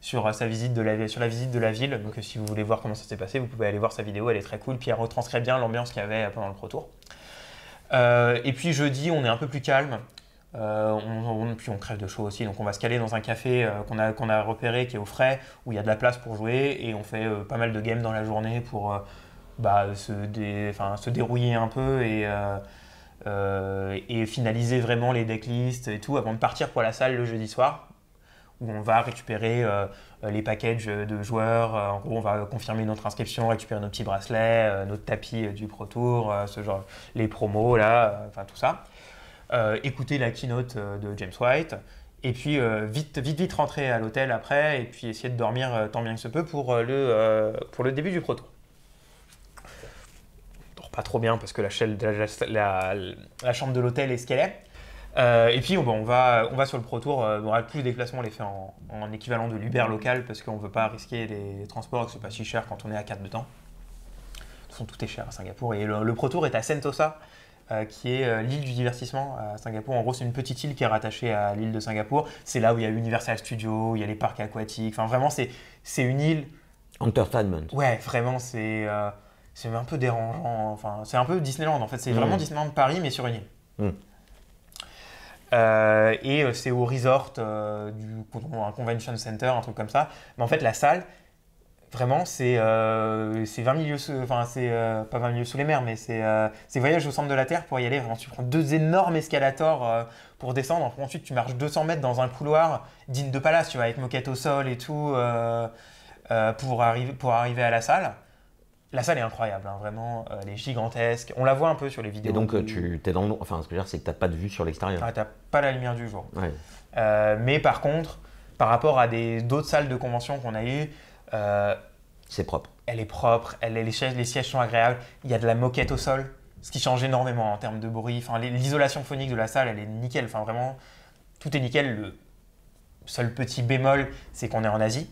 sur sa visite de la ville. Donc si vous voulez voir comment ça s'est passé, vous pouvez aller voir sa vidéo, elle est très cool. Puis elle retranscrit bien l'ambiance qu'il y avait pendant le Pro Tour. Et puis jeudi, on est un peu plus calme. Puis on crève de chaud aussi, donc on va se caler dans un café qu'on a repéré qui est au frais, où il y a de la place pour jouer, et on fait pas mal de games dans la journée pour se dérouiller un peu et finaliser vraiment les decklists et tout avant de partir pour la salle le jeudi soir, où on va récupérer les packages de joueurs. En gros, on va confirmer notre inscription, récupérer nos petits bracelets, notre tapis du Pro Tour, les promos, là, tout ça. Écouter la keynote de James White, et puis vite rentrer à l'hôtel après, et puis essayer de dormir tant bien que se peut pour le début du Pro Tour. On dort pas trop bien parce que la chambre de l'hôtel est ce qu'elle est. Et puis on va sur le Pro Tour, tous les déplacements on les fait en équivalent de l'Uber local parce qu'on ne veut pas risquer les transports, que ce n'est pas si cher quand on est à 4 dedans. De toute façon, tout est cher à Singapour, et le Pro Tour est à Sentosa, qui est l'île du divertissement à Singapour. En gros, c'est une petite île qui est rattachée à l'île de Singapour. C'est là où il y a Universal Studios, il y a les parcs aquatiques. Enfin, vraiment, c'est une île… Entertainment. Ouais, vraiment, c'est un peu dérangeant. Enfin, c'est un peu Disneyland, en fait. C'est vraiment Disneyland Paris, mais sur une île. Et c'est au resort un convention center, un truc comme ça. Mais en fait, la salle… Vraiment, c'est 20 milieux, pas 20 milieux sous les mers, mais c'est voyage au centre de la Terre pour y aller. Vraiment, tu prends 2 énormes escalators pour descendre. Ensuite, tu marches 200 mètres dans un couloir digne de palace, tu vois, avec moquette au sol et tout, pour arriver à la salle. La salle est incroyable, hein, vraiment, elle est gigantesque. On la voit un peu sur les vidéos. Et donc, tu es dans le… Enfin, ce que je veux dire, c'est que tu n'as pas de vue sur l'extérieur. Tu n'as pas la lumière du jour. Ouais. Mais par contre, par rapport à d'autres salles de convention qu'on a eues, c'est propre. Elle est propre, les sièges sont agréables, il y a de la moquette au sol, ce qui change énormément en termes de bruit. Enfin, l'isolation phonique de la salle, elle est nickel. Enfin, vraiment, tout est nickel. Le seul petit bémol, c'est qu'on est en Asie.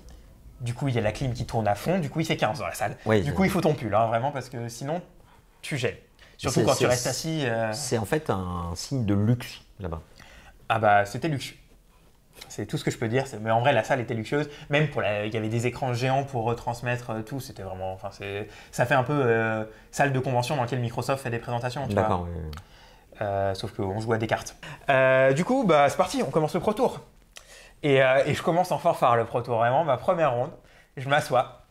Du coup, il y a la clim qui tourne à fond. Du coup, il fait 15 dans la salle. Oui, du coup, il faut ton pull, hein, vraiment, parce que sinon, tu gèles. Surtout quand tu restes assis. C'est en fait un signe de luxe là-bas. Ah bah, c'était luxueux. C'est tout ce que je peux dire. Mais en vrai, la salle était luxueuse. Même il y avait des écrans géants pour retransmettre tout. C'était vraiment. Enfin, ça fait un peu salle de convention dans laquelle Microsoft fait des présentations. D'accord. Oui. Sauf qu'on joue à des cartes. Du coup, c'est parti. On commence le Pro Tour. Et je commence en fanfare le Pro Tour. Vraiment, ma première ronde. Je m'assois.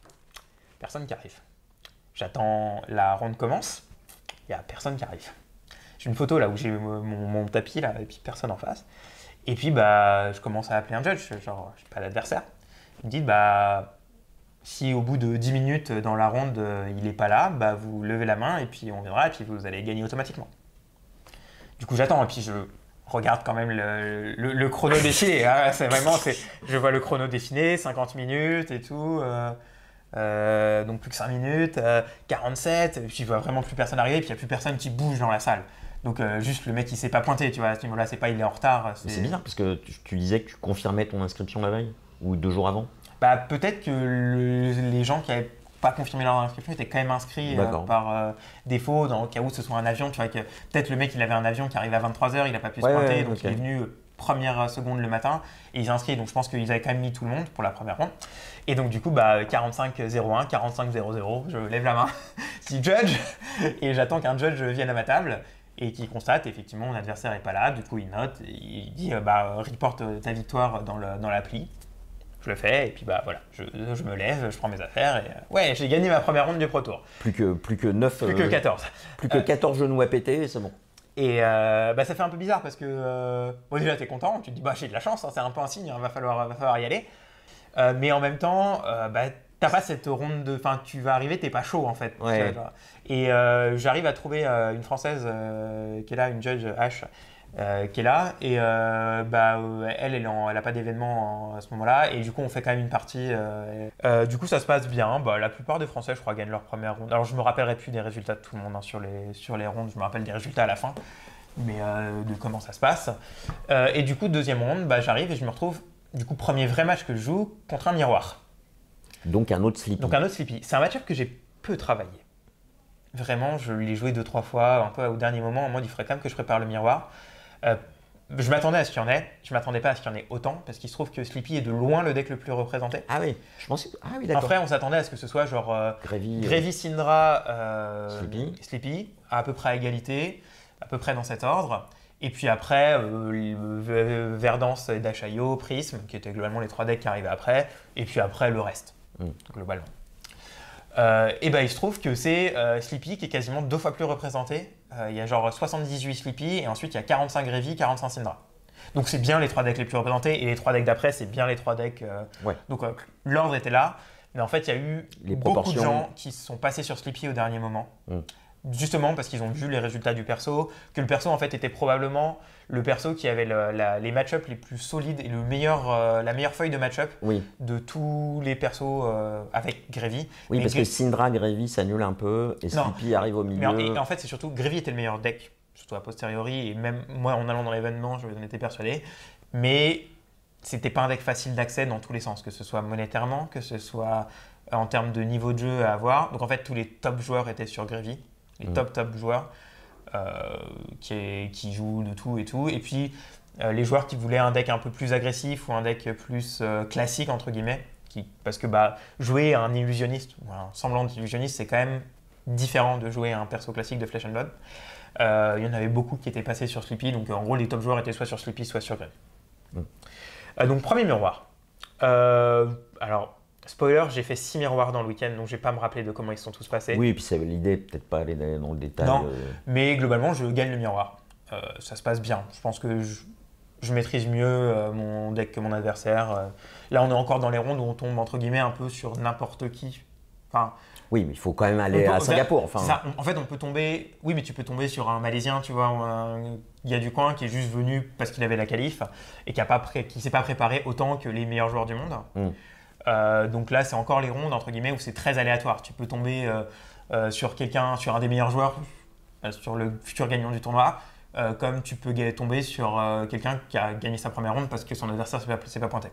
Personne qui arrive. J'attends la ronde commence. Il n'y a personne qui arrive. j'ai une photo là où j'ai mon tapis là, et puis personne en face. Et puis bah, je commence à appeler un judge, genre, je sais pas, l'adversaire. Il me dit, bah, si au bout de 10 minutes dans la ronde, il n'est pas là, bah, vous levez la main et puis on viendra et puis vous allez gagner automatiquement. Du coup, j'attends et puis je regarde quand même le chrono défiler. Hein. Je vois le chrono défiler, 50 minutes et tout. Donc plus que 5 minutes, 47, et puis je vois vraiment plus personne arriver, et puis il n'y a plus personne qui bouge dans la salle. Donc juste le mec il s'est pas pointé, tu vois, à ce niveau-là, c'est pas il est en retard. C'est bizarre parce que tu disais que tu confirmais ton inscription la veille ou 2 jours avant. Bah, peut-être que les gens qui n'avaient pas confirmé leur inscription étaient quand même inscrits par défaut, dans le cas où ce soit un avion. Tu vois, que peut-être le mec il avait un avion qui arrivait à 23h, il n'a pas pu se pointer, donc il est venu première seconde le matin et il s'est inscrit. Donc je pense qu'ils avaient quand même mis tout le monde pour la première ronde. Et donc du coup, bah, 45-01, 45-00, je lève la main, je dis judge, et j'attends qu'un judge vienne à ma table et qui constate effectivement mon adversaire n'est pas là. Du coup, il note, et il dit bah, reporte ta victoire dans l'appli. Je le fais et puis bah voilà, je me lève, je prends mes affaires et ouais, j'ai gagné ma première ronde du Pro Tour. Plus que 9. Plus que 14. Plus que 14 genoux à péter, c'est bon. Et bah, ça fait un peu bizarre parce que bon, déjà t'es content, tu te dis bah j'ai de la chance, hein, c'est un peu un signe, va falloir y aller. Mais en même temps, bah, t'as pas cette ronde de. Enfin, tu vas arriver, t'es pas chaud en fait. Ouais. Et j'arrive à trouver une Française qui est là, une judge H. Qui est là et elle a pas d'événement à ce moment-là et du coup on fait quand même une partie du coup ça se passe bien. Bah, la plupart des Français je crois gagnent leur première ronde. Alors je me rappellerai plus des résultats de tout le monde hein, sur les rondes, je me rappelle des résultats à la fin mais de comment ça se passe et du coup deuxième ronde bah, j'arrive et je me retrouve du coup premier vrai match que je joue contre un miroir. Donc un autre Sleepy. C'est un match-up que j'ai peu travaillé. Vraiment, je l'ai joué 2-3 fois, un peu au dernier moment, en mode il faudrait quand même que je prépare le miroir. Je m'attendais à ce qu'il y en ait, je m'attendais pas à ce qu'il y en ait autant, parce qu'il se trouve que Sleepy est de loin le deck le plus représenté. Ah oui, je pensais. Ah oui, d'accord. Après, on s'attendait à ce que ce soit genre Gravy, Syndra, Sleepy, à peu près à égalité, à peu près dans cet ordre. Et puis après, Verdance et Dashayo, Prism, qui étaient globalement les 3 decks qui arrivaient après, et puis après le reste, globalement. Et ben il se trouve que c'est Sleepy qui est quasiment 2 fois plus représenté. Il y a genre 78 Sleepy et ensuite il y a 45 Gravy, 45 Syndra. Donc c'est bien les 3 decks les plus représentés et les 3 decks d'après c'est bien les 3 decks. Donc l'ordre était là, mais en fait il y a eu beaucoup de gens qui se sont passés sur Sleepy au dernier moment. Justement parce qu'ils ont vu les résultats du perso, que le perso en fait était probablement le perso qui avait les match-up les plus solides et la meilleure feuille de match-up de tous les persos avec Gravy. Oui, parce que Syndra, Gravy s'annule un peu et Sleepy arrive au milieu. Mais en fait, c'est surtout Gravy était le meilleur deck, surtout a posteriori, et même moi en allant dans l'événement, je en étais persuadé. Mais c'était pas un deck facile d'accès dans tous les sens, que ce soit monétairement, que ce soit en termes de niveau de jeu à avoir. Donc en fait, tous les top joueurs étaient sur Gravy. Les top joueurs qui jouent de tout et tout. Et puis, les joueurs qui voulaient un deck un peu plus agressif ou un deck plus classique, entre guillemets, parce que jouer à un illusionniste ou un semblant d'illusionniste, c'est quand même différent de jouer à un perso classique de Flesh and Blood. Il y en avait beaucoup qui étaient passés sur Sleepy, donc en gros, les top joueurs étaient soit sur Sleepy, soit sur Gravy. Donc, premier miroir. Alors, spoiler, j'ai fait 6 miroirs dans le week-end, donc je vais pas me rappeler de comment ils se sont tous passés. Oui, et puis c'est l'idée, peut-être pas aller dans le détail. Non, mais globalement, je gagne le miroir. Ça se passe bien. Je pense que je maîtrise mieux mon deck que mon adversaire. Là, on est encore dans les rondes où on tombe, entre guillemets, un peu sur n'importe qui. Enfin, oui, mais il faut quand même aller à Singapour. Enfin. En fait, on peut tomber... Oui, mais tu peux tomber sur un Malaisien, tu vois, un gars du coin qui est juste venu parce qu'il avait la qualif et qui ne s'est pas préparé autant que les meilleurs joueurs du monde. Donc là, c'est encore les rondes, entre guillemets, où c'est très aléatoire. Tu peux tomber sur un des meilleurs joueurs, sur le futur gagnant du tournoi, comme tu peux tomber sur quelqu'un qui a gagné sa première ronde parce que son adversaire ne s'est pas pointé.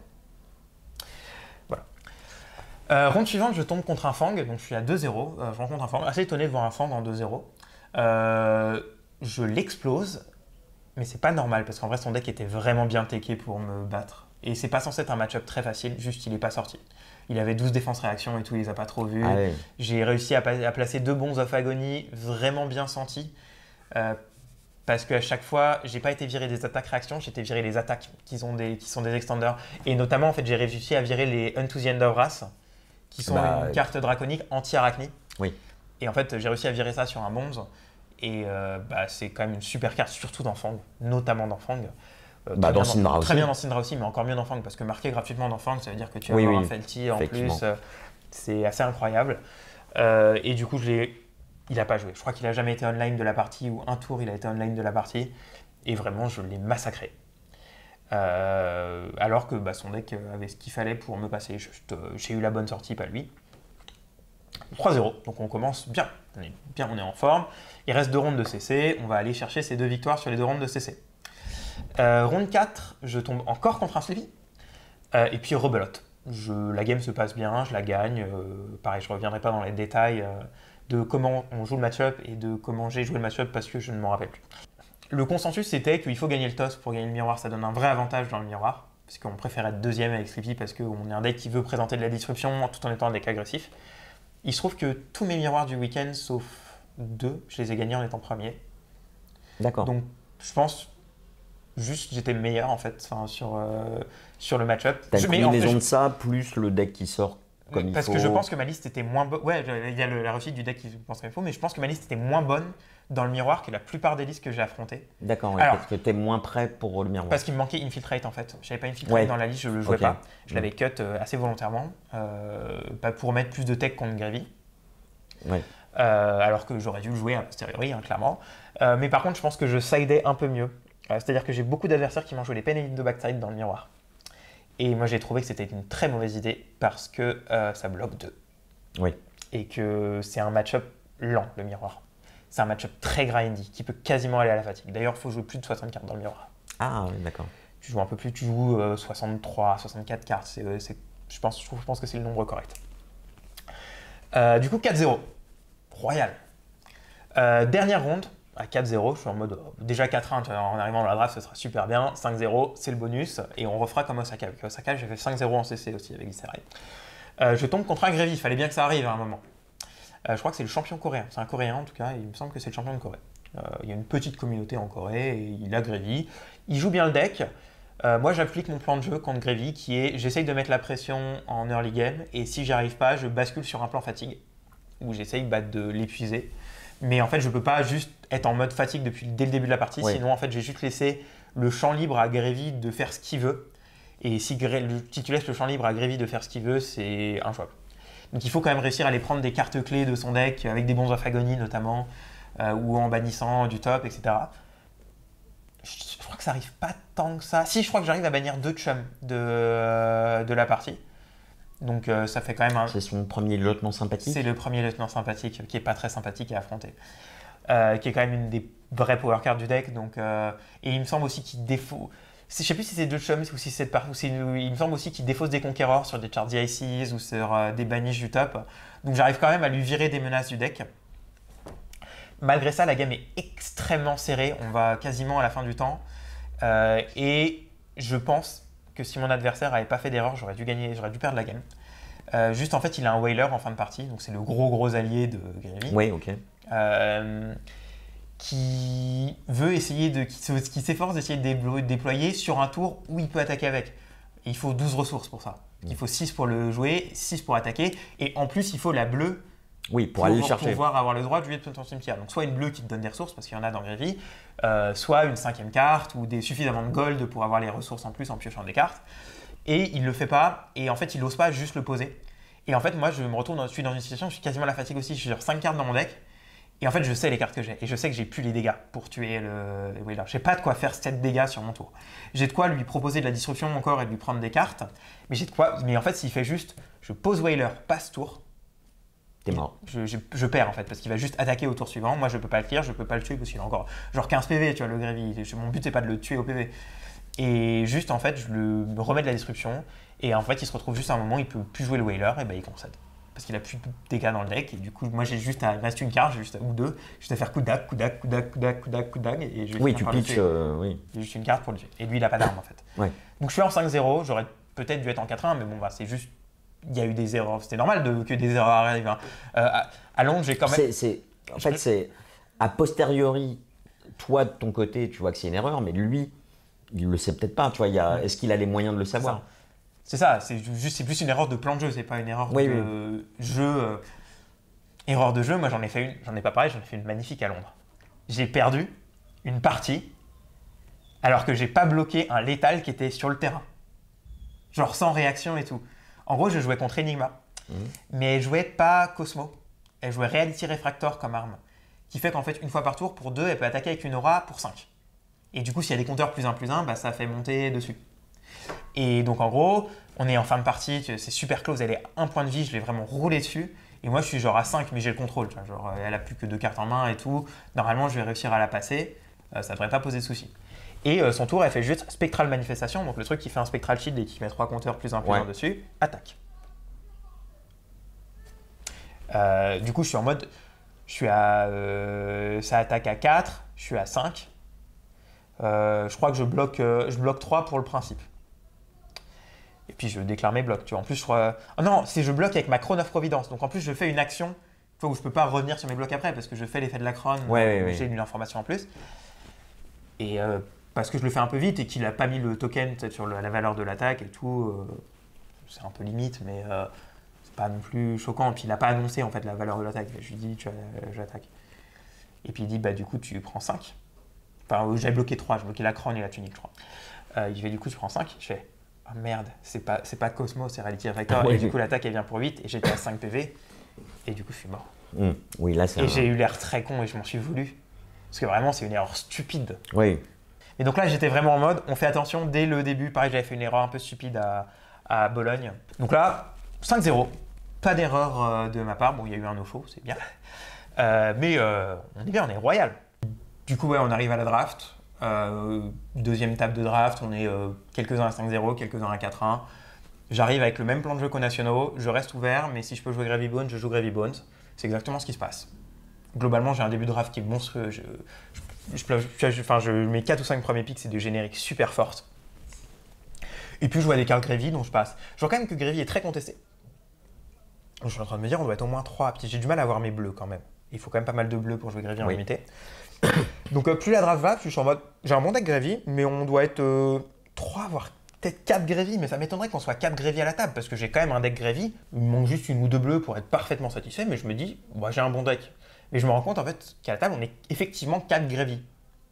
Voilà. Ronde suivante, je tombe contre un Fang, donc je suis à 2-0. Je rencontre un Fang, assez étonné de voir un Fang en 2-0. Je l'explose, mais c'est pas normal parce qu'en vrai, son deck était vraiment bien teché pour me battre. Et c'est pas censé être un match-up très facile, juste il est pas sorti. Il avait 12 défenses réactions et tout, il les a pas trop vus. Ah ouais. J'ai réussi à placer 2 bons off Agony vraiment bien sentis. Parce qu'à chaque fois, j'ai pas été viré des attaques réactions, j'ai été viré les attaques qui sont des extenders. Et notamment, en fait, j'ai réussi à virer les Unto the End of Wrath, qui sont une carte draconique anti-arachnie. Oui. Et en fait, j'ai réussi à virer ça sur un Bombs. Et c'est quand même une super carte, surtout dans Fang, notamment dans Fang. Dans Syndra aussi. Très bien dans Syndra aussi, mais encore mieux dans Fang, parce que marquer gratuitement dans Fang, ça veut dire que tu vas avoir un Felty en plus. C'est assez incroyable. Et du coup, il n'a pas joué. Je crois qu'il n'a jamais été online de la partie, ou un tour il a été online de la partie. Et vraiment, je l'ai massacré. Alors que son deck avait ce qu'il fallait pour me passer. J'ai eu la bonne sortie, pas lui. 3-0, donc on commence bien. On est en forme. Il reste 2 rondes de CC. On va aller chercher ces 2 victoires sur les 2 rondes de CC. Ronde 4, je tombe encore contre un Sleevy. Et puis rebelote. La game se passe bien, je la gagne. Pareil, je ne reviendrai pas dans les détails de comment on joue le match-up et de comment j'ai joué le match-up parce que je ne m'en rappelle plus. Le consensus, c'était qu'il faut gagner le toss pour gagner le miroir. Ça donne un vrai avantage dans le miroir. Parce qu'on préfère être deuxième avec Sleepy parce qu'on est un deck qui veut présenter de la disruption tout en étant un deck agressif. Il se trouve que tous mes miroirs du week-end, sauf 2, je les ai gagnés en étant premier. D'accord. Donc, je pense juste j'étais meilleur en fait sur le match-up. T'as une combinaison de ça, plus le deck qui sort comme il faut. Parce que je pense que ma liste était moins bonne. Ouais, il y a la réussite du deck qui pense qu'il faut, mais je pense que ma liste était moins bonne dans le miroir que la plupart des listes que j'ai affrontées. D'accord, parce que tu es moins prêt pour le miroir. Parce qu'il me manquait Infiltrate en fait. Je n'avais pas Infiltrate dans la liste, je ne le jouais pas. Je l'avais cut assez volontairement, pour mettre plus de tech contre Gravy. Alors que j'aurais dû le jouer a posteriori, clairement. Mais par contre, je pense que je sidais un peu mieux. C'est-à-dire que j'ai beaucoup d'adversaires qui m'ont joué les Penalty de backside dans le miroir. Et moi, j'ai trouvé que c'était une très mauvaise idée parce que ça bloque 2. Oui. Et que c'est un match-up lent, le miroir. C'est un match-up très grindy qui peut quasiment aller à la fatigue. D'ailleurs, il faut jouer plus de 60 cartes dans le miroir. Ah oui, d'accord. Tu joues un peu plus, tu joues 63, 64 cartes. Je pense que c'est le nombre correct. Du coup, 4-0. Royal. Dernière ronde. À 4-0, je suis en mode déjà 4-1, en arrivant dans la draft, ce sera super bien. 5-0, c'est le bonus et on refera comme Osaka. Avec Osaka, j'ai fait 5-0 en CC aussi avec Viscerai. Je tombe contre un Grévy, il fallait bien que ça arrive à un moment. Je crois que c'est le champion coréen, c'est un coréen en tout cas, et il me semble que c'est le champion de Corée. Il y a une petite communauté en Corée et il a Grévy. Il joue bien le deck. Moi, j'applique mon plan de jeu contre Grévy qui est j'essaye de mettre la pression en early game et si j'y arrive pas, je bascule sur un plan fatigue où j'essaye de l'épuiser. Mais en fait, je ne peux pas juste être en mode fatigue dès le début de la partie. Oui. Sinon, en fait, j'ai juste laissé le champ libre à Grévy de faire ce qu'il veut. Et si tu laisses le champ libre à Grévy de faire ce qu'il veut, c'est injouable. Donc, il faut quand même réussir à aller prendre des cartes clés de son deck, avec des bons off agony notamment, ou en bannissant du top, etc. Je crois que ça n'arrive pas tant que ça. Si, je crois que j'arrive à bannir 2 chums de la partie. Donc ça fait quand même C'est son premier lieutenant sympathique. C'est le premier lieutenant sympathique qui n'est pas très sympathique à affronter. Qui est quand même une des vraies power cards du deck. Donc, et il me semble aussi qu'il défausse. Je ne sais plus si c'est 2 chums ou si c'est il me semble aussi qu'il défausse des conquérors sur des charts DICs ou sur des banishes du top. Donc j'arrive quand même à lui virer des menaces du deck. Malgré ça, la game est extrêmement serrée. On va quasiment à la fin du temps. Et je pense que si mon adversaire n'avait pas fait d'erreur, j'aurais dû perdre la game. Juste en fait, il a un whaler en fin de partie, donc c'est le gros allié de Grévy. Oui, ok. Qui s'efforce d'essayer de déployer sur un tour où il peut attaquer avec. Et il faut 12 ressources pour ça. Il faut 6 pour le jouer, 6 pour attaquer, et en plus il faut la bleue. Oui, pour aller le chercher. Pour pouvoir avoir le droit de jouer de ton cimetière. Donc soit une bleue qui te donne des ressources, parce qu'il y en a dans Grévy, soit une 5e carte, ou suffisamment de gold pour avoir les ressources en plus en piochant des cartes. Et il ne le fait pas, et en fait il n'ose pas juste le poser. Et en fait moi je suis dans une situation où je suis quasiment à la fatigue aussi, je suis sur 5 cartes dans mon deck, et en fait je sais les cartes que j'ai, et je sais que j'ai plus les dégâts pour tuer le whaler. J'ai pas de quoi faire 7 dégâts sur mon tour. J'ai de quoi lui proposer de la disruption encore et de lui prendre des cartes, mais en fait s'il fait juste, je pose whaler, passe tour, t'es mort. Je perds en fait, parce qu'il va juste attaquer au tour suivant. Moi je peux pas le clear, je peux pas le tuer parce qu'il a encore genre 15 PV, tu vois, le Grévy. Mon but c'est pas de le tuer au PV. Et juste en fait, je me remets de la disruption, et en fait il se retrouve juste à un moment, il peut plus jouer le whaler, et ben il concède. Parce qu'il a plus de dégâts dans le deck, et du coup moi il me reste une carte, ou 2, juste à faire coup de dague, et je vais tu pitches, oui. J'ai juste une carte pour le tuer. Et lui il a pas d'arme en fait. Ouais. Donc je suis en 5-0, j'aurais peut-être dû être en 4-1, mais bon bah c'est juste. Il y a eu des erreurs, c'était normal que des erreurs arrivent. Hein. À Londres, j'ai quand même. En fait, c'est a posteriori, toi de ton côté, tu vois que c'est une erreur, mais lui, il le sait peut-être pas. Tu vois, est-ce qu'il a les moyens de le savoir? C'est ça, c'est plus une erreur de plan de jeu, c'est pas une erreur de jeu. Erreur de jeu, moi j'en ai pas parlé, j'en ai fait une magnifique à Londres. j'ai perdu une partie alors que j'ai pas bloqué un létal qui était sur le terrain. Genre sans réaction et tout. En gros, je jouais contre Enigma, mais elle jouait pas Cosmo. Elle jouait Reality Refractor comme arme, qui fait qu'en fait, une fois par tour, pour 2, elle peut attaquer avec une aura pour 5. Et du coup, s'il y a des compteurs +1 +1, bah, ça fait monter dessus. Et donc en gros, on est en fin de partie, c'est super close, elle est à 1 point de vie, je l'ai vraiment roulé dessus. Et moi, je suis genre à 5, mais j'ai le contrôle. Tu vois, genre, elle a plus que 2 cartes en main et tout. Normalement, je vais réussir à la passer. Ça devrait pas poser de soucis. Et son tour, elle fait juste Spectral Manifestation, donc le truc qui fait un Spectral Shield et qui met 3 compteurs +1 +1 dessus, attaque. Du coup, je suis en mode, ça attaque à 4, je suis à 5. Je crois que je bloque 3 pour le principe. Et puis je déclare mes blocs. Tu vois. En plus, je crois. Oh non, c'est je bloque avec ma Crown of Providence. Donc en plus, je fais une action où je peux pas revenir sur mes blocs après parce que je fais l'effet de la Crown. J'ai une information en plus. Et parce que je le fais un peu vite et qu'il a pas mis le token sur la valeur de l'attaque et tout, c'est un peu limite, mais c'est pas non plus choquant. Et puis il a pas annoncé en fait la valeur de l'attaque. Je lui dis, j'attaque. Et puis il dit, bah du coup, tu prends 5. Enfin, j'avais bloqué 3, j'ai bloqué la Crown et la tunique, je crois. Il fait, du coup, tu prends 5. Je fais. Ah oh merde, c'est pas Cosmo, c'est Reality Refractor. Et du coup, l'attaque, elle vient pour 8 et j'étais à 5 PV. Et du coup, je suis mort. Oui, là, c'est. Et j'ai eu l'air très con et je m'en suis voulu. Parce que vraiment, c'est une erreur stupide. Oui. Et donc là, j'étais vraiment en mode, on fait attention dès le début. Pareil, j'avais fait une erreur un peu stupide à Bologne. Donc là, 5-0. Pas d'erreur de ma part. Bon, il y a eu un no-show, c'est bien. Mais on est bien, on est royal. Du coup, ouais, on arrive à la draft. Deuxième table de draft, on est quelques-uns à 5-0, quelques-uns à 4-1. J'arrive avec le même plan de jeu qu'aux nationaux, je reste ouvert, mais si je peux jouer Gravy Bones, je joue Gravy Bones. C'est exactement ce qui se passe. Globalement, j'ai un début de draft qui est monstrueux. Je mets 4 ou 5 premiers picks, c'est des génériques super fortes. Et puis je vois des cartes Gravy dont je passe. Je vois quand même que Gravy est très contesté. Je suis en train de me dire, on doit être au moins 3. Puis j'ai du mal à avoir mes bleus quand même. Il faut quand même pas mal de bleus pour jouer Gravy en limité. Donc plus la draft va, plus je suis en mode, j'ai un bon deck Gravy, mais on doit être 3, voire peut-être 4 Gravy, mais ça m'étonnerait qu'on soit 4 Gravy à la table, parce que j'ai quand même un deck Gravy, il me manque juste 1 ou 2 bleus pour être parfaitement satisfait, mais je me dis, bah, j'ai un bon deck. Mais je me rends compte en fait qu'à la table, on est effectivement 4 Gravy,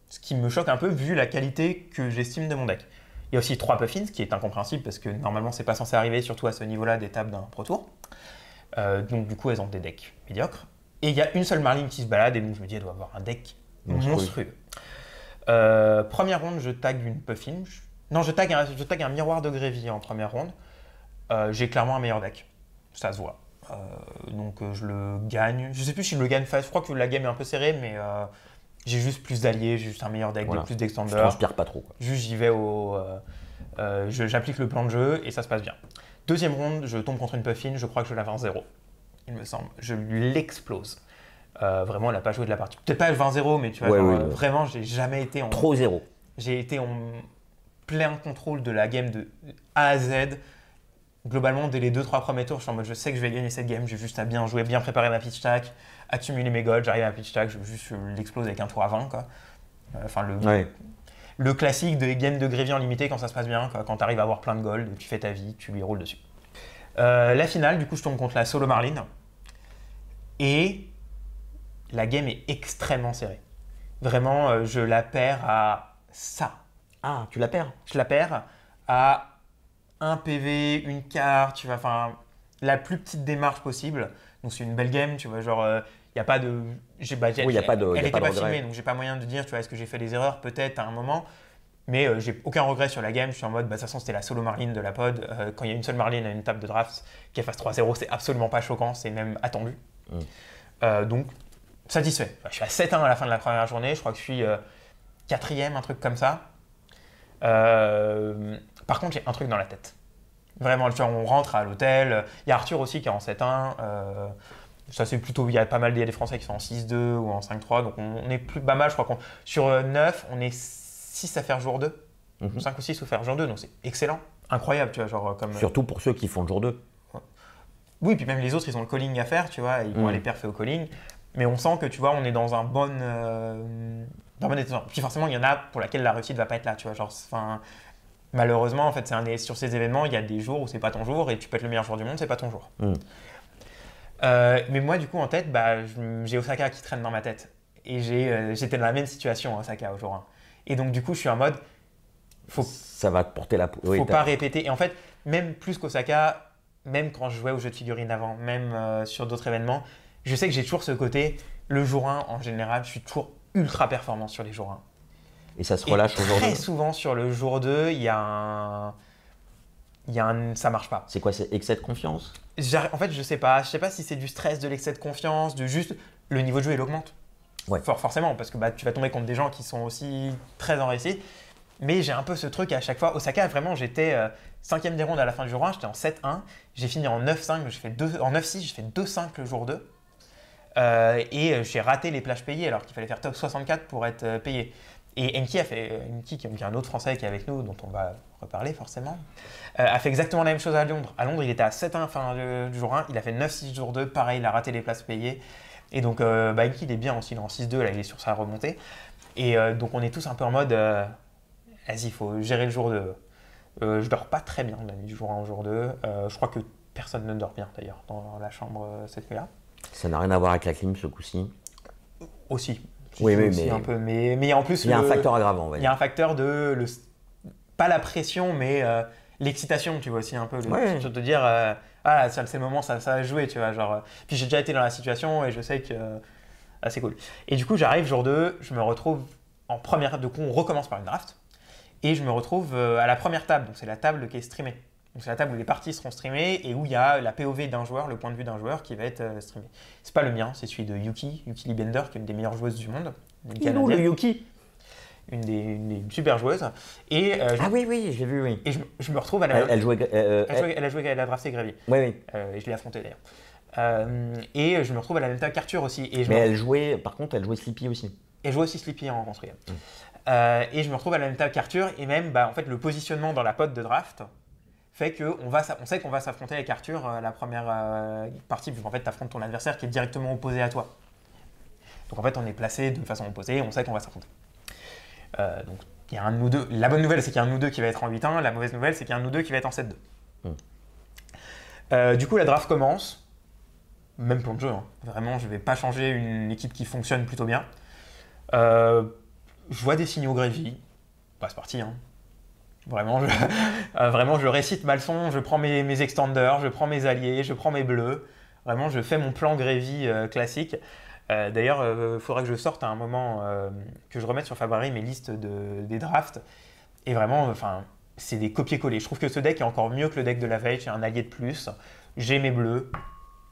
ce qui me choque un peu vu la qualité que j'estime de mon deck. Il y a aussi 3 Puffins, ce qui est incompréhensible, parce que normalement c'est pas censé arriver, surtout à ce niveau-là des tables d'un Pro Tour. Donc du coup, elles ont des decks médiocres. Et il y a une seule Marlene qui se balade, et donc je me dis, elle doit avoir un deck monstrueux. Première ronde, je tag une Puffin. Non, je tag un miroir de Gravy en première ronde. J'ai clairement un meilleur deck. Ça se voit. Donc je le gagne. Je sais plus si je le gagne face. Je crois que la game est un peu serrée, mais j'ai juste plus d'alliés, j'ai juste un meilleur deck, plus d'extenders. Je transpire pas trop. Quoi. Juste j'y vais j'applique le plan de jeu et ça se passe bien. Deuxième ronde, je tombe contre une Puffin. Je crois que je la 20-0. Il me semble. Je l'explose. Vraiment, elle n'a pas joué de la partie. Peut-être pas le 20-0, mais tu vois, vraiment, j'ai jamais été en. Trop zéro. J'ai été en plein contrôle de la game de A à Z. Globalement, dès les 2-3 premiers tours, je suis en mode, je sais que je vais gagner cette game, j'ai juste à bien jouer, bien préparer ma pitch stack, accumuler mes golds, j'arrive à ma pitch stack, je l'explose avec un tour à 20. Quoi. Le classique des games de Gravy en limité quand ça se passe bien, quoi, quand tu arrives à avoir plein de gold, tu fais ta vie, tu lui roules dessus. La finale, du coup, je tombe contre la Solo Marlene. Et la game est extrêmement serrée. Vraiment, je la perds à ça. Ah, tu la perds? Je la perds à 1 PV, une carte, tu vois, enfin, la plus petite démarche possible. Donc c'est une belle game, tu vois, genre, il n'y a pas de… elle n'était pas filmée, donc j'ai pas moyen de dire, tu vois, est-ce que j'ai fait des erreurs? Peut-être à un moment. Mais j'ai aucun regret sur la game, je suis en mode, bah, de toute façon, c'était la solo Marlene de la pod. Quand il y a une seule Marlene à une table de draft, qu'elle fasse 3-0, c'est absolument pas choquant, c'est même attendu. Donc, satisfait. Je suis à 7-1 à la fin de la première journée, je crois que je suis 4e, un truc comme ça. Par contre, j'ai un truc dans la tête. Vraiment, tu vois, on rentre à l'hôtel. Il y a Arthur aussi qui est en 7-1. Ça, c'est plutôt, il y a des Français qui sont en 6-2 ou en 5-3. Donc, on est plus pas mal. Je crois qu'on sur 9, on est 6 à faire jour 2. 5 ou 6 à faire jour 2. Donc, c'est excellent. Incroyable, tu vois. Genre, comme, surtout pour ceux qui font le jour 2. Oui, puis même les autres, ils ont le calling à faire, tu vois. Ils vont aller perfer au calling. Mais on sent que, tu vois, on est dans un bon état. Puis forcément, il y en a pour laquelle la réussite ne va pas être là, tu vois. Genre, malheureusement, en fait, sur ces événements, il y a des jours où c'est pas ton jour et tu peux être le meilleur joueur du monde, c'est pas ton jour. Mais moi, du coup, en tête, bah, j'ai Osaka qui traîne dans ma tête. j'étais dans la même situation à Osaka au jour 1. Et donc du coup, je suis en mode, Ça va te porter la peau. faut pas répéter. Et en fait, même plus qu'Osaka, même quand je jouais aux jeux de figurines avant, même sur d'autres événements, je sais que j'ai toujours ce côté, le jour 1 en général, je suis toujours ultra performant sur les jours 1. Et ça se relâche au jour 2. Très souvent sur le jour 2, ça marche pas. C'est quoi, c'est excès de confiance? En fait, je sais pas si c'est du stress, de l'excès de confiance, de juste le niveau de jeu il augmente. Ouais. Forcément, parce que tu vas tomber contre des gens qui sont aussi très en réussite. Mais j'ai un peu ce truc à chaque fois. Osaka, vraiment, j'étais 5e des rondes à la fin du jour 1, j'étais en 7-1. J'ai fini en 9-5, en 9-6, j'ai fait 2-5 le jour 2. Et j'ai raté les plages payées alors qu'il fallait faire top 64 pour être payé. Et Enki, qui est un autre Français qui est avec nous, dont on va reparler forcément, a fait exactement la même chose à Londres. À Londres, il était à 7-1 fin du jour 1, il a fait 9-6 jour 2, pareil, il a raté les places payées. Et donc, Enki, il est bien aussi, il est en 6-2, là, il est sur sa remontée. Et donc, on est tous un peu en mode, vas-y, il faut gérer le jour 2. Je dors pas très bien la nuit du jour 1 au jour 2. Je crois que personne ne dort bien d'ailleurs dans la chambre cette nuit-là. Ça n'a rien à voir avec la clim ce coup-ci. Aussi. Oui, mais un peu. Mais en plus, il y a un facteur aggravant. Il y a un facteur de pas la pression, mais l'excitation, tu vois aussi un peu. De te dire, c'est le moment, ça va jouer, tu vois. Genre, puis j'ai déjà été dans la situation et je sais que c'est cool. Et du coup, j'arrive jour 2, je me retrouve en première. Du coup, on recommence par une draft et je me retrouve à la première table. Donc, c'est la table qui est streamée. Donc, c'est la table où les parties seront streamées et où il y a la POV d'un joueur, le point de vue d'un joueur qui va être streamé. C'est pas le mien, c'est celui de Yuki Liebender, qui est une des meilleures joueuses du monde. Il est où le Yuki? Une des super joueuses. Et, oui, j'ai vu, oui. Et je me retrouve à la... Elle a joué à la drafté Gravy. Oui. Et je l'ai affrontée d'ailleurs. Et je me retrouve à la même table qu'Arthur aussi. Par contre, elle jouait Sleepy aussi. Elle jouait aussi Sleepy en construit. Et je me retrouve à la même table qu'Arthur. Et même, en fait, le positionnement dans la pod de draft fait qu'on sait qu'on va s'affronter avec Arthur la première partie, puisqu'en fait, tu affrontes ton adversaire qui est directement opposé à toi. Donc en fait, on est placé de façon opposée, on sait qu'on va s'affronter. Donc il y a un de nous deux. La bonne nouvelle, c'est qu'il y a un de nous deux qui va être en 8-1. La mauvaise nouvelle, c'est qu'il y a un de nous deux qui va être en 7-2. Du coup, la draft commence. Même plan de jeu. Vraiment, je ne vais pas changer une équipe qui fonctionne plutôt bien. Je vois des signaux Gravy. C'est parti. Vraiment, je récite ma leçon. Je prends mes extenders, je prends mes alliés, je prends mes bleus. Vraiment, je fais mon plan Gravy classique. D'ailleurs, il faudra que je sorte à un moment, que je remette sur Fabari mes listes des drafts. Et vraiment, c'est des copier-coller. Je trouve que ce deck est encore mieux que le deck de la veille. J'ai un allié de plus. J'ai mes bleus.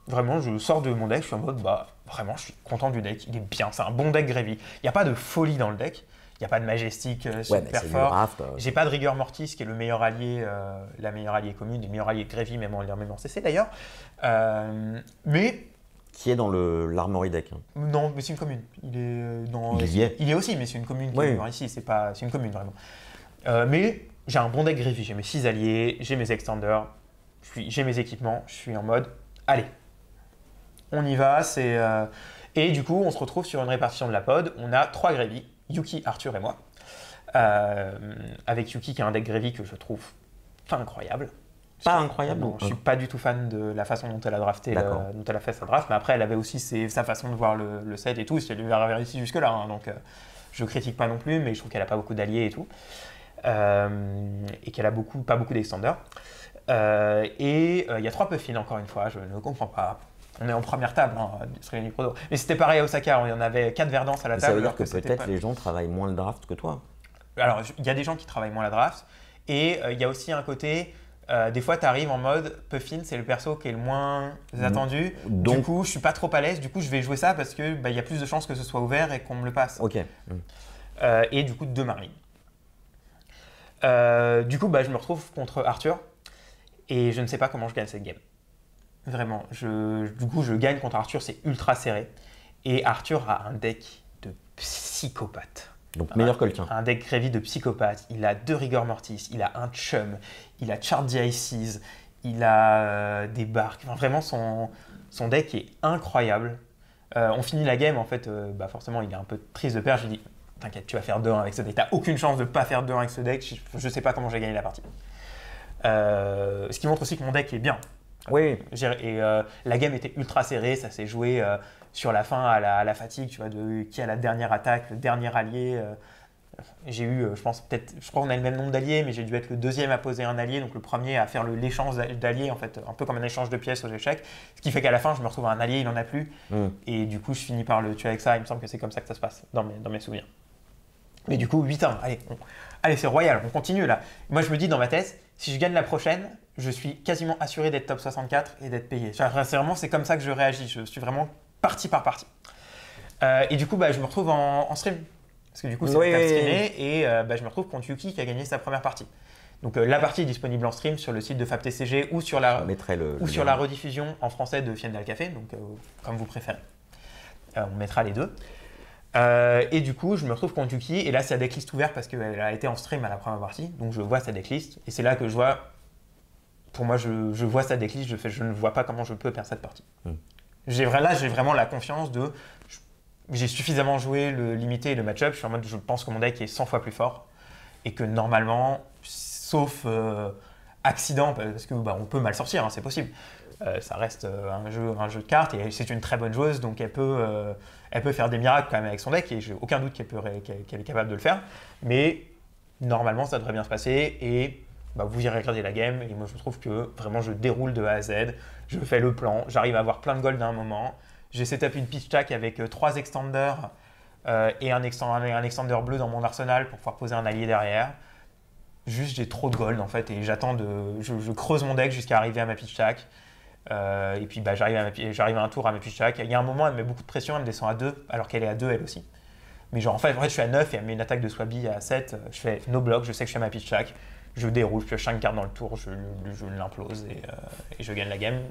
Vraiment, je sors de mon deck. Je suis en mode, vraiment, je suis content du deck. Il est bien. C'est un bon deck Gravy. Il n'y a pas de folie dans le deck. Il n'y a pas de Majestic super fort. J'ai pas de Rigor Mortis, qui est le meilleur allié, la meilleure alliée commune, le meilleur allié de Gravy, même en CC d'ailleurs. Mais qui est dans l'Armory deck. Non, mais c'est une commune. Il est aussi, mais c'est une commune qui est ici. C'est une commune vraiment. Mais j'ai un bon deck Gravy. J'ai mes 6 alliés, j'ai mes extenders, j'ai mes équipements. Je suis en mode, allez, on y va. Et du coup, on se retrouve sur une répartition de la pod. On a 3 Gravy, Yuki, Arthur et moi. Avec Yuki qui a un deck Gravy que je trouve incroyable. Pas incroyable. Non, je suis pas du tout fan de la façon dont elle a drafté, dont elle a fait sa draft. Mais après, elle avait aussi sa façon de voir le set et tout. Elle lui avait réussi jusque-là. Donc, je critique pas non plus, mais je trouve qu'elle a pas beaucoup d'alliés et tout. Et qu'elle a pas beaucoup d'extenders. Et il y a 3 Puffins, encore une fois. Je ne comprends pas. On est en première table, mais c'était pareil à Osaka. Il y en avait 4 Verdance à la table. Ça veut dire que peut-être les gens travaillent moins le draft que toi. Alors, il y a des gens qui travaillent moins la draft. Et il y a aussi un côté... des fois, tu arrives en mode Puffin, c'est le perso qui est le moins attendu. Donc, du coup, je suis pas trop à l'aise. Du coup, je vais jouer ça parce que y a plus de chances que ce soit ouvert et qu'on me le passe. Ok. Et du coup, 2 marines. Du coup, je me retrouve contre Arthur et je ne sais pas comment je gagne cette game. Vraiment. Du coup, je gagne contre Arthur, c'est ultra serré. Et Arthur a un deck de psychopathe. Donc meilleur que le tien. Un deck Gravy de psychopathe. Il a 2 Rigor Mortis, il a un Chum, il a Charge the Ices, il a des barques. Vraiment, son deck est incroyable. On finit la game, en fait, forcément, il est un peu triste de perdre. Je lui dis, t'inquiète, tu vas faire 2-1 avec ce deck. T'as aucune chance de ne pas faire 2-1 avec ce deck. Je ne sais pas comment j'ai gagné la partie. Ce qui montre aussi que mon deck est bien. Oui, Et la game était ultra serrée, ça s'est joué sur la fin à la fatigue, tu vois, de qui a la dernière attaque, le dernier allié. J'ai eu, je crois qu'on a le même nombre d'alliés, mais j'ai dû être le deuxième à poser un allié, donc le premier à faire l'échange d'alliés, en fait, un peu comme un échange de pièces aux échecs. Ce qui fait qu'à la fin, je me retrouve à un allié, il n'en a plus. Et du coup, je finis par le tuer avec ça. Il me semble que c'est comme ça que ça se passe dans mes souvenirs. Mais du coup, 8 ans, allez, c'est royal, on continue là. Moi, je me dis dans ma tête, si je gagne la prochaine, je suis quasiment assuré d'être top 64 et d'être payé. Sincèrement, c'est comme ça que je réagis. Je suis vraiment partie par partie. Et du coup, je me retrouve en stream. Parce que du coup, c'est streamé et je me retrouve contre Yuki qui a gagné sa première partie. Donc la partie est disponible en stream sur le site de FabTCG ou sur la rediffusion en français de Fiendal Café, donc comme vous préférez. On mettra les deux. Et du coup, je me retrouve contre Yuki et là, c'est la decklist ouverte parce qu'elle a été en stream à la première partie. Donc je vois sa decklist et c'est là que je vois, pour moi, je vois sa decklist, je ne vois pas comment je peux perdre cette partie. J'ai vraiment la confiance de... J'ai suffisamment joué le limité et le match-up. Je pense que mon deck est 100 fois plus fort et que normalement, sauf accident, parce que on peut mal sortir, hein, c'est possible. Ça reste un jeu de cartes et c'est une très bonne joueuse, donc elle peut faire des miracles quand même avec son deck et j'ai aucun doute qu'elle est capable de le faire. Mais normalement, ça devrait bien se passer et vous irez regarder la game et moi je trouve que vraiment je déroule de A à Z, je fais le plan, j'arrive à avoir plein de gold à un moment. J'ai setup une pitch stack avec 3 extenders et un extender bleu dans mon arsenal pour pouvoir poser un allié derrière. Juste, j'ai trop de gold en fait et je creuse mon deck jusqu'à arriver à ma pitch stack. Et puis j'arrive à un tour à ma pitch stack. Il y a un moment, elle met beaucoup de pression, elle me descend à 2 alors qu'elle est à 2 elle aussi. Mais genre en fait, je suis à 9 et elle met une attaque de Swabi à 7. Je fais no block, je sais que je suis à ma pitch stack. Je déroule, je pioche 5 cartes dans le tour, je l'implose et je gagne la game.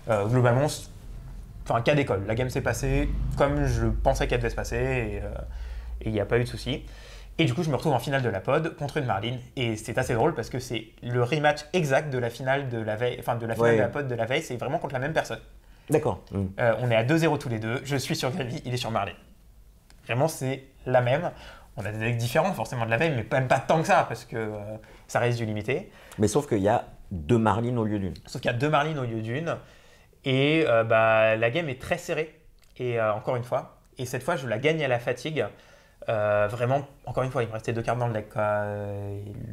Globalement, cas d'école. La game s'est passée comme je pensais qu'elle devait se passer et il n'y a pas eu de souci. Et du coup, je me retrouve en finale de la pod contre une Marlene. Et c'est assez drôle parce que c'est le rematch exact de la finale de la veille, de la pod de la veille. C'est vraiment contre la même personne. D'accord. On est à 2-0 tous les deux. Je suis sur Gravy, il est sur Marlene. Vraiment, c'est la même. On a des decks différents forcément de la veille, mais même pas tant que ça parce que ça reste du limité. Mais sauf qu'il y a 2 Marlene au lieu d'une. Sauf qu'il y a 2 Marlene au lieu d'une. Et la game est très serrée, et encore une fois. Et cette fois, je la gagne à la fatigue. Vraiment, encore une fois, il me restait 2 cartes dans le deck.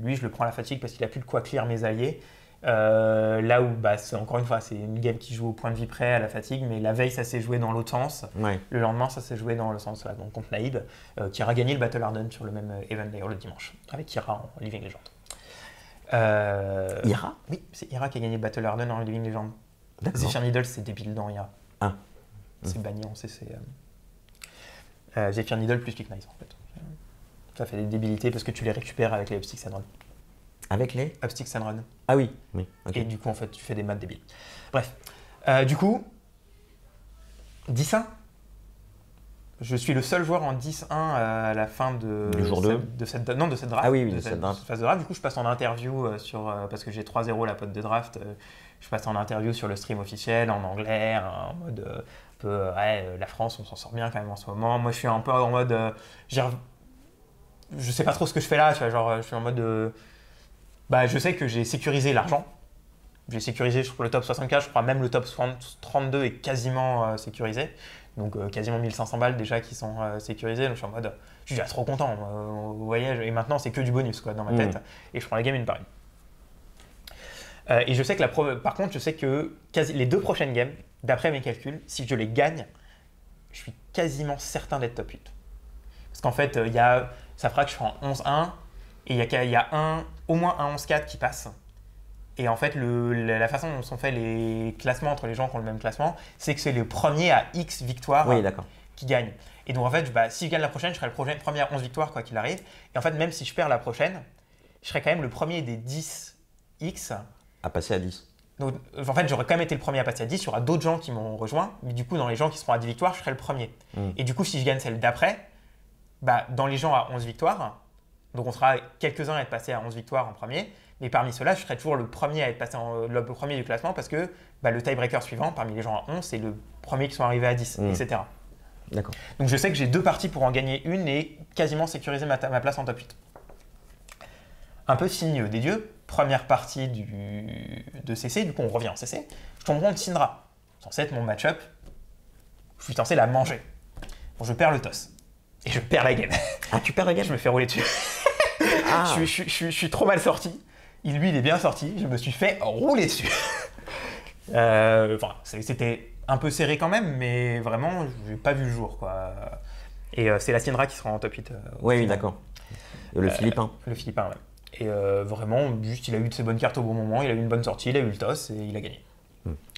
Lui, je le prends à la fatigue parce qu'il n'a plus de quoi clear mes alliés. Là où, encore une fois, c'est une game qui joue au point de vie près à la fatigue, mais la veille, ça s'est joué dans l'autre sens. Ouais. Le lendemain, ça s'est joué dans le sens là, donc contre Naïd, qui aura gagné le Battle Harden sur le même event d'ailleurs le dimanche, avec Ira en Living Legend. Ira ? Oui, c'est Ira qui a gagné le Battle Harden en Living Legend. Zephyr Needle, c'est débile dans Ira. C'est banni en CC. Zephyr Needle plus Kick Nice en fait. Ça fait des débilités parce que tu les récupères avec les Upsticks and Run. Avec les Upsticks and Run. Ah oui. Okay. Et du coup, en fait, tu fais des maths débiles. Bref. Du coup, 10-1. Je suis le seul joueur en 10-1 à la fin de cette draft. Ah oui, de cette phase de draft. Du coup, je passe en interview parce que j'ai 3-0 la pote de draft. Je passe en interview sur le stream officiel en anglais, en mode la France, on s'en sort bien quand même en ce moment. Moi, je suis un peu en mode, je sais pas trop ce que je fais là. Tu vois, genre, je suis en mode, je sais que j'ai sécurisé l'argent. J'ai sécurisé le top 64, je crois même le top 32 est quasiment sécurisé. Donc quasiment 1500 balles déjà qui sont sécurisées. Donc je suis en mode, je suis déjà trop content. Vous voyez, et maintenant c'est que du bonus quoi, dans ma tête. Et je prends la game une par une. Et je sais que par contre, je sais que les 2 prochaines games, d'après mes calculs, si je les gagne, je suis quasiment certain d'être top 8. Parce qu'en fait, ça fera que je serai en 11-1 et il y a au moins un 11-4 qui passe. Et en fait, la façon dont sont faits les classements entre les gens qui ont le même classement, c'est que c'est le premier à X victoires qui gagne. Et donc en fait, si je gagne la prochaine, je serai le premier à 11 victoires quoi qu'il arrive. Et en fait, même si je perds la prochaine, je serai quand même le premier des 10 X à passer à 10. Donc, en fait, j'aurais quand même été le premier à passer à 10. Il y aura d'autres gens qui m'ont rejoint. Mais du coup, dans les gens qui seront à 10 victoires, je serai le premier. Et du coup, si je gagne celle d'après, dans les gens à 11 victoires, donc on sera quelques-uns à être passés à 11 victoires en premier. Mais parmi ceux-là, je serai toujours le premier à être passé le premier du classement parce que le tiebreaker suivant, parmi les gens à 11, c'est le premier qui sont arrivés à 10, etc. D'accord. Donc je sais que j'ai 2 parties pour en gagner une et quasiment sécuriser ma place en top 8. Un peu signe des dieux. première partie de CC, du coup on revient en CC, je tombe contre Syndra. Censé être mon match-up, je suis censé la manger. Bon, je perds le toss. Et je perds la game. Ah, tu perds la game? Je me fais rouler dessus. Ah. je suis trop mal sorti. Lui, il est bien sorti. Je me suis fait rouler dessus. C'était un peu serré quand même, mais vraiment, je n'ai pas vu le jour, quoi. Et c'est la Syndra qui sera en top 8. Oui, d'accord. Le Philippin. Le Philippin, ouais. Et vraiment, juste, il a eu de ses bonnes cartes au bon moment, il a eu une bonne sortie, il a eu le toss et il a gagné.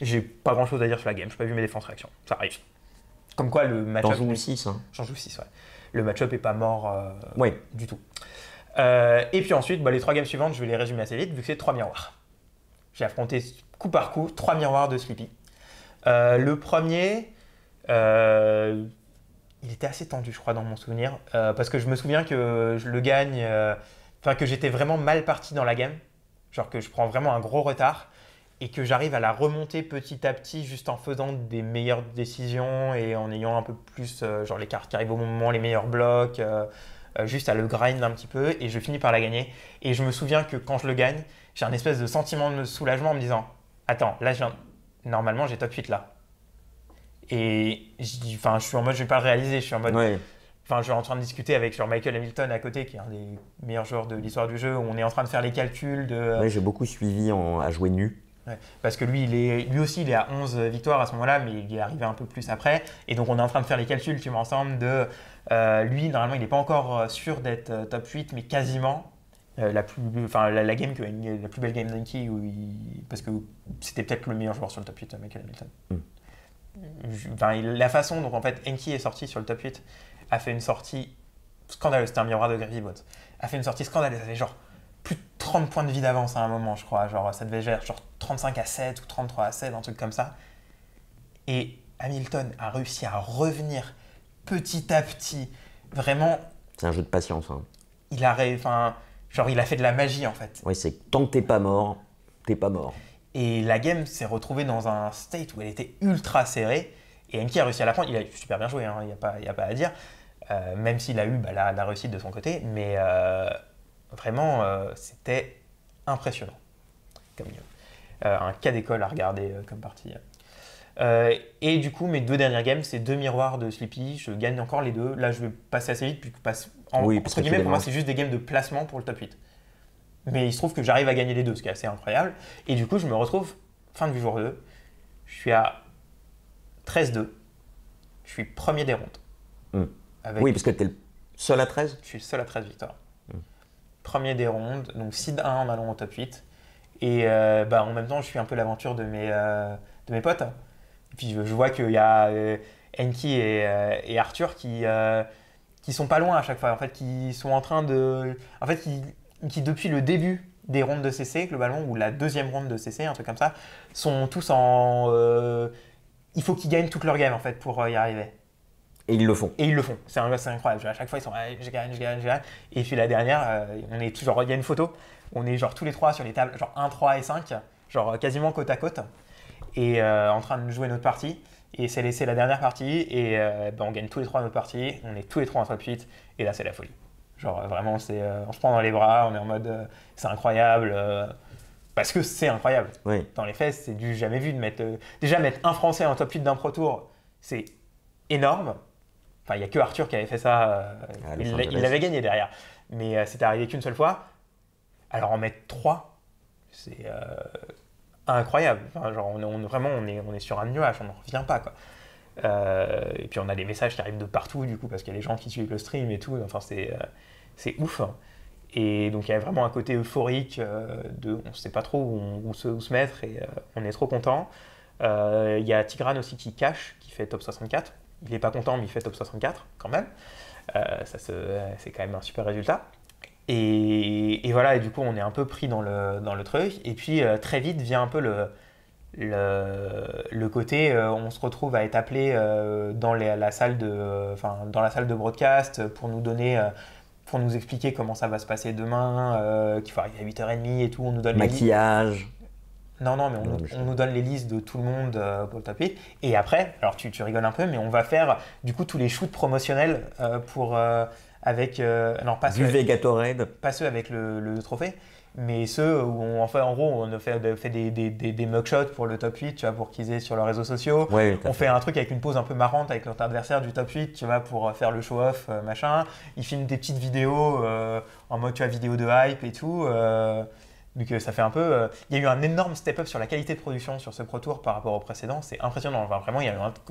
J'ai pas grand chose à dire sur la game, je n'ai pas vu mes défenses réactions. Ça arrive. Comme quoi, le match-up. T'en joues 6, hein. J'en joue 6, ouais. Le match-up n'est pas mort du tout. Et puis ensuite, les 3 games suivantes, je vais les résumer assez vite, vu que c'est 3 miroirs. J'ai affronté coup par coup 3 miroirs de Sleepy. Le premier, il était assez tendu, je crois, dans mon souvenir, parce que je me souviens que je le gagne, que j'étais vraiment mal parti dans la game, genre que je prends vraiment un gros retard, et que j'arrive à la remonter petit à petit juste en faisant des meilleures décisions et en ayant un peu plus genre les cartes qui arrivent au bon moment, les meilleurs blocs, juste à le grind un petit peu et je finis par la gagner. Et je me souviens que quand je le gagne, j'ai un espèce de sentiment de soulagement en me disant « Attends, là, normalement, j'ai top 8 là. » Et je suis en mode « Je vais pas le réaliser », je suis en mode… Ouais. Je suis en train de discuter avec genre, Michael Hamilton à côté, qui est un des meilleurs joueurs de l'histoire du jeu, où on est en train de faire les calculs de… Ouais, j'ai beaucoup suivi à jouer nu. Ouais, parce que lui aussi, il est à 11 victoires à ce moment-là, mais il est arrivé un peu plus après. Et donc, on est en train de faire les calculs, tu vois, ensemble, de… lui, normalement, il n'est pas encore sûr d'être top 8, mais quasiment. La plus belle game d'Enki, parce que c'était peut-être le meilleur joueur sur le top 8, Michael Hamilton. La façon dont, en fait, Enki est sorti sur le top 8 a fait une sortie scandaleuse. C'était un miroir de Gravybot. A fait une sortie scandaleuse. Ça fait genre plus de 30 points de vie d'avance à un moment, je crois. Genre, ça devait être genre 35 à 7 ou 33 à 7, un truc comme ça. Et Hamilton a réussi à revenir petit à petit. Vraiment. C'est un jeu de patience. Hein. Il a fait de la magie, en fait. Oui, c'est tant que t'es pas mort, t'es pas mort. Et la game s'est retrouvée dans un state où elle était ultra serrée. Et Enki a réussi à la prendre. Il a super bien joué, hein, il n'y a pas à dire. Même s'il a eu la réussite de son côté. Mais vraiment, c'était impressionnant comme game. Un cas d'école à regarder comme partie. Et du coup, mes 2 dernières games, c'est 2 miroirs de Sleepy. Je gagne encore les 2. Là, je vais passer assez vite. Puis entre guillemets, pour moi, c'est juste des games de placement pour le top 8. Mais il se trouve que j'arrive à gagner les 2, ce qui est assez incroyable. Et du coup, je me retrouve, fin du jour 2, je suis à 13-2. Je suis premier des rondes. Oui, parce que tu es le seul à 13. Je suis le seul à 13 victoires. Premier des rondes, donc seed 1 en allant au top 8. Et en même temps, je suis un peu l'aventure de mes potes. Et puis je vois qu'il y a Enki et Arthur qui sont pas loin à chaque fois. En fait, qui sont en train de… En fait, qui depuis le début des rondes de CC, globalement, ou la 2e ronde de CC, un truc comme ça, sont tous en… il faut qu'ils gagnent toute leur game, en fait, pour y arriver. Et ils le font. C'est incroyable. À chaque fois, ils sont je gagne. Et puis la dernière, on est toujours, il y a une photo, on est genre tous les 3 sur les tables, genre 1, 3 et 5, genre quasiment côte à côte, et en train de jouer notre partie. Et c'est la dernière partie, et on gagne tous les 3 notre partie, on est tous les 3 en top 8, et là c'est la folie. Genre vraiment, on se prend dans les bras, on est en mode c'est incroyable. Parce que c'est incroyable. Oui. Dans les faits, c'est du jamais vu de mettre… déjà, mettre un Français en top 8 d'un Pro Tour, c'est énorme. Enfin, il n'y a que Arthur qui avait fait ça. Il l'avait gagné derrière. Mais c'était arrivé qu'une seule fois. Alors en mettre 3, c'est incroyable. Enfin, genre, on est sur un nuage, on n'en revient pas, quoi. Et puis on a des messages qui arrivent de partout, du coup, parce qu'il y a les gens qui suivent le stream et tout. Enfin, c'est ouf. Et donc il y a vraiment un côté euphorique on ne sait pas trop où se mettre et on est trop content. Il y a Tigran aussi qui cache, qui fait top 64. Il n'est pas content, mais il fait top 64 quand même. C'est quand même un super résultat. Et voilà, et du coup, on est un peu pris dans le truc. Et puis, très vite vient un peu le côté, on se retrouve à être appelé dans la salle de broadcast pour nous expliquer comment ça va se passer demain, qu'il faut arriver à 8h30 et tout. On nous donne maquillage. Non, mais on nous donne les listes de tout le monde pour le top 8. Et après, alors tu rigoles un peu, mais on va faire du coup tous les shoots promotionnels avec… Duvet Gatorade. Pas ceux avec le trophée, Mais ceux où, en gros, on a fait des mugshots pour le top 8, tu vois, pour qu'ils aient sur leurs réseaux sociaux. Ouais, On fait un truc avec une pose un peu marrante avec notre adversaire du top 8, tu vois, pour faire le show-off, machin. Ils filment des petites vidéos en mode, tu vois, vidéo de hype et tout. Donc ça fait un peu... Il y a eu un énorme step-up sur la qualité de production sur ce Pro Tour par rapport au précédent. C'est impressionnant. Enfin, vraiment,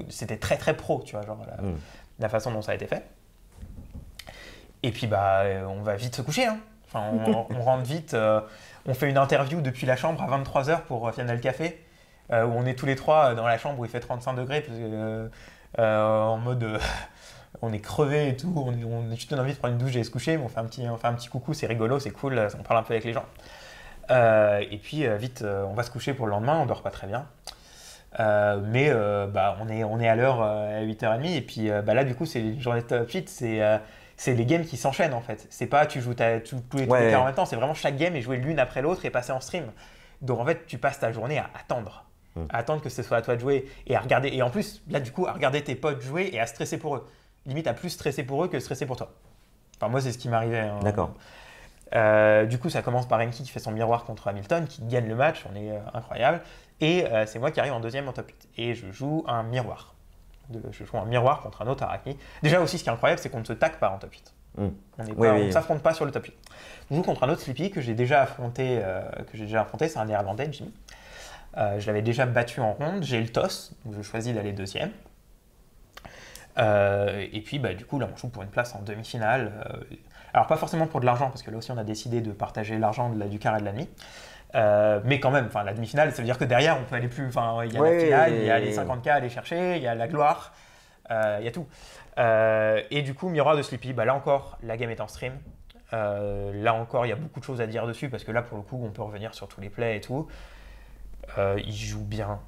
c'était très très pro, tu vois, genre la façon dont ça a été fait. Et puis, on va vite se coucher, hein. Enfin, on rentre vite. On fait une interview depuis la chambre à 23h pour Final Café, où on est tous les trois dans la chambre où il fait 35 degrés, parce que, en mode... on est crevé et tout, on est juste envie de prendre une douche et se coucher, mais on fait un petit coucou, c'est rigolo, c'est cool, on parle un peu avec les gens. Et puis vite, on va se coucher pour le lendemain, on dort pas très bien. Mais on est à l'heure à 8h30, et puis là du coup c'est les journées de top 8, c'est les games qui s'enchaînent en fait. C'est pas tu joues tous les trucs en même temps, c'est vraiment chaque game est joué l'une après l'autre et passé en stream. Donc en fait tu passes ta journée à attendre. À attendre que ce soit à toi de jouer et à regarder. Et en plus, là du coup, à regarder tes potes jouer et à stresser pour eux. Limite à plus stresser pour eux que stresser pour toi. Enfin moi c'est ce qui m'arrivait. Hein. D'accord. Du coup ça commence par Enki qui fait son miroir contre Hamilton, qui gagne le match, on est incroyable. Et c'est moi qui arrive en deuxième en top 8. Et je joue un miroir. Je joue un miroir contre un autre Arachni. Déjà aussi, ce qui est incroyable, c'est qu'on ne se tague pas en top 8. On ne s'affronte pas sur le top 8. Je joue contre un autre Sleepy que j'ai déjà affronté, c'est un néerlandais, Jimmy. Je l'avais déjà battu en ronde, j'ai le toss, donc je choisis d'aller deuxième. Et puis du coup, là, on joue pour une place en demi-finale. Alors pas forcément pour de l'argent, parce que là aussi, on a décidé de partager l'argent du quart et de la demi. Mais quand même, la demi-finale, ça veut dire que derrière, on peut aller plus. Il y a la finale, il y a les 50K à aller chercher, il y a la gloire, il y a tout. Et du coup, miroir de Sleepy, là encore, la game est en stream. Là encore, il y a beaucoup de choses à dire dessus, parce que là, pour le coup, on peut revenir sur tous les plays et tout. Il joue bien,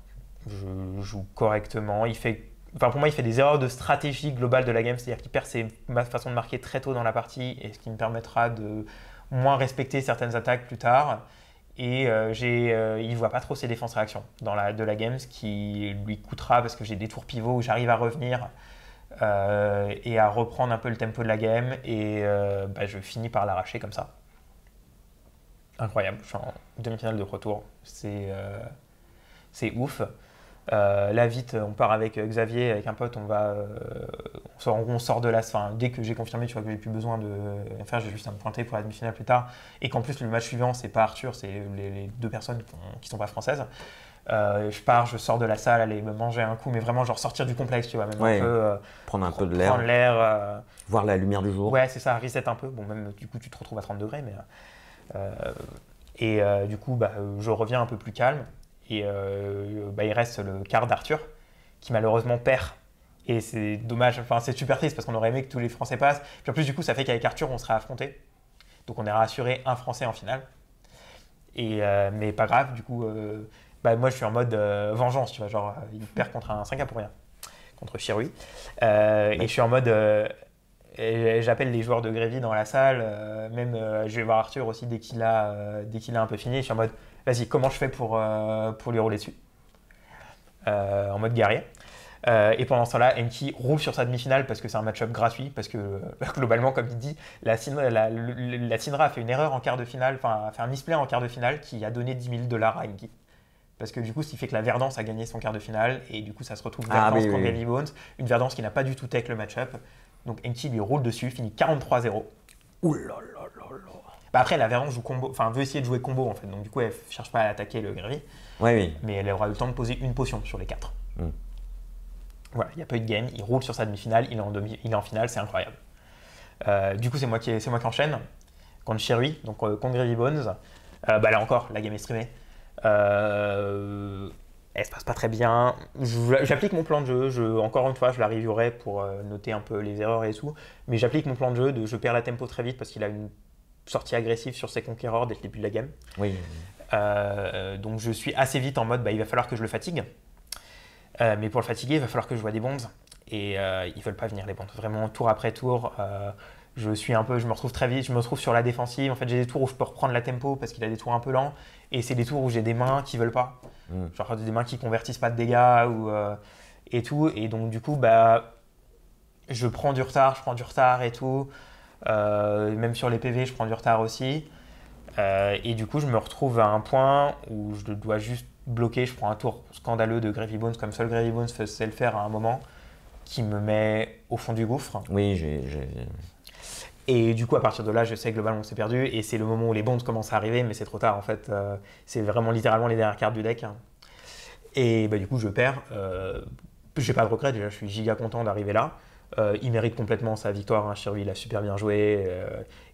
je joue correctement. Pour moi, il fait des erreurs de stratégie globale de la game, c'est-à-dire qu'il perd ma façon de marquer très tôt dans la partie, et ce qui me permettra de moins respecter certaines attaques plus tard. Et il ne voit pas trop ses défenses-réactions de la game, ce qui lui coûtera parce que j'ai des tours pivots où j'arrive à revenir et à reprendre un peu le tempo de la game. Et je finis par l'arracher comme ça. Incroyable, je suis en demi-finale de Pro Tour. C'est ouf. Là, vite, on part avec Xavier, avec un pote, on sort de la... dès que j'ai confirmé, tu vois, que j'ai plus besoin de faire, j'ai juste à me pointer pour la demi-finale plus tard. Et qu'en plus, le match suivant, c'est pas Arthur, c'est les deux personnes qui sont pas françaises. Je sors de la salle, aller me manger un coup, mais vraiment, genre sortir du complexe, tu vois, même un peu... prendre un peu de l'air. Prendre l'air. Voir la lumière du jour. Ouais, c'est ça, reset un peu. Bon, même, du coup, tu te retrouves à 30 degrés, mais... du coup, je reviens un peu plus calme. Et il reste le quart d'Arthur qui malheureusement perd. Et c'est dommage, c'est super triste parce qu'on aurait aimé que tous les Français passent. Puis en plus, du coup, ça fait qu'avec Arthur, on serait affrontés. Donc on est rassuré un Français en finale. Mais pas grave, du coup, moi je suis en mode vengeance, tu vois. Genre, il perd contre un 5 pour rien, contre Chirui. Et je suis en mode. J'appelle les joueurs de Grévy dans la salle. Je vais voir Arthur aussi dès qu'il a un peu fini. Je suis en mode. Vas-y, comment je fais pour lui rouler dessus en mode guerrier. Et pendant ce temps-là, Enki roule sur sa demi-finale parce que c'est un match-up gratuit, parce que globalement, comme il dit, la Syndra a fait une erreur en quart de finale, a fait un misplay en quart de finale qui a donné 10 000 $ à Enki. Parce que du coup, ce qui fait que la Verdance a gagné son quart de finale, et du coup, ça se retrouve Verdance contre Heavy Bones, une Verdance qui n'a pas du tout take le match-up. Donc Enki lui roule dessus, finit 43-0. Ouh là là là là. Après, la Verdance veut essayer de jouer combo en fait, donc du coup, elle ne cherche pas à attaquer le Grévy. Oui. Mais elle aura eu le temps de poser une potion sur les 4. Voilà, il n'y a pas eu de game, il roule sur sa demi-finale, il est en finale, c'est incroyable. Du coup, c'est moi qui enchaîne contre Chirui, donc contre Gravy Bones. Là encore, la game est streamée. Elle se passe pas très bien. J'applique mon plan de jeu. Encore une fois, je la reviewerai pour noter un peu les erreurs et tout. Mais j'applique mon plan de jeu. Je perds la tempo très vite parce qu'il a une sortie agressive sur ses conquérants dès le début de la game. Oui. Donc je suis assez vite en mode il va falloir que je le fatigue. Mais pour le fatiguer, il va falloir que je joue des bonds. Et ils veulent pas venir les bonds. Vraiment, tour après tour. Je me retrouve très vite, je me retrouve sur la défensive. En fait, j'ai des tours où je peux reprendre la tempo parce qu'il a des tours un peu lents. Et c'est des tours où j'ai des mains qui veulent pas. Genre des mains qui convertissent pas de dégâts et tout. Et donc, du coup, je prends du retard et tout. Même sur les PV, je prends du retard aussi. Et du coup, je me retrouve à un point où je dois juste bloquer. Je prends un tour scandaleux de Gravy Bones, comme seul Gravy Bones sait le faire à un moment, qui me met au fond du gouffre. Oui, Et du coup, à partir de là, je sais que le ballon s'est perdu. Et c'est le moment où les bonds commencent à arriver, mais c'est trop tard en fait. C'est vraiment littéralement les dernières cartes du deck. Et du coup, je perds. J'ai pas de regret, déjà, je suis giga content d'arriver là. Il mérite complètement sa victoire. Shirui, il a super bien joué.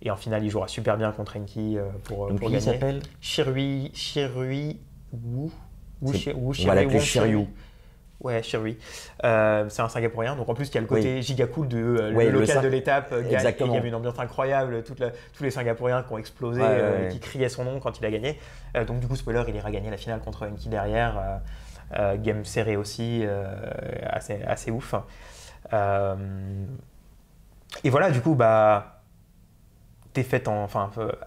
Et en finale, il jouera super bien contre Enki pour Donc, gagner. il s'appelle Shirui Wu. On va l'appeler Shiryu. Ouais, Shirui. C'est un Singapourien. Donc en plus, il y a le côté giga cool de le local de l'étape. Il y avait une ambiance incroyable. Tous les Singapouriens qui ont explosé, qui criaient son nom quand il a gagné. Donc du coup, spoiler, il ira gagner la finale contre Enki derrière. Game serré aussi, assez ouf. Et voilà, du coup, défaite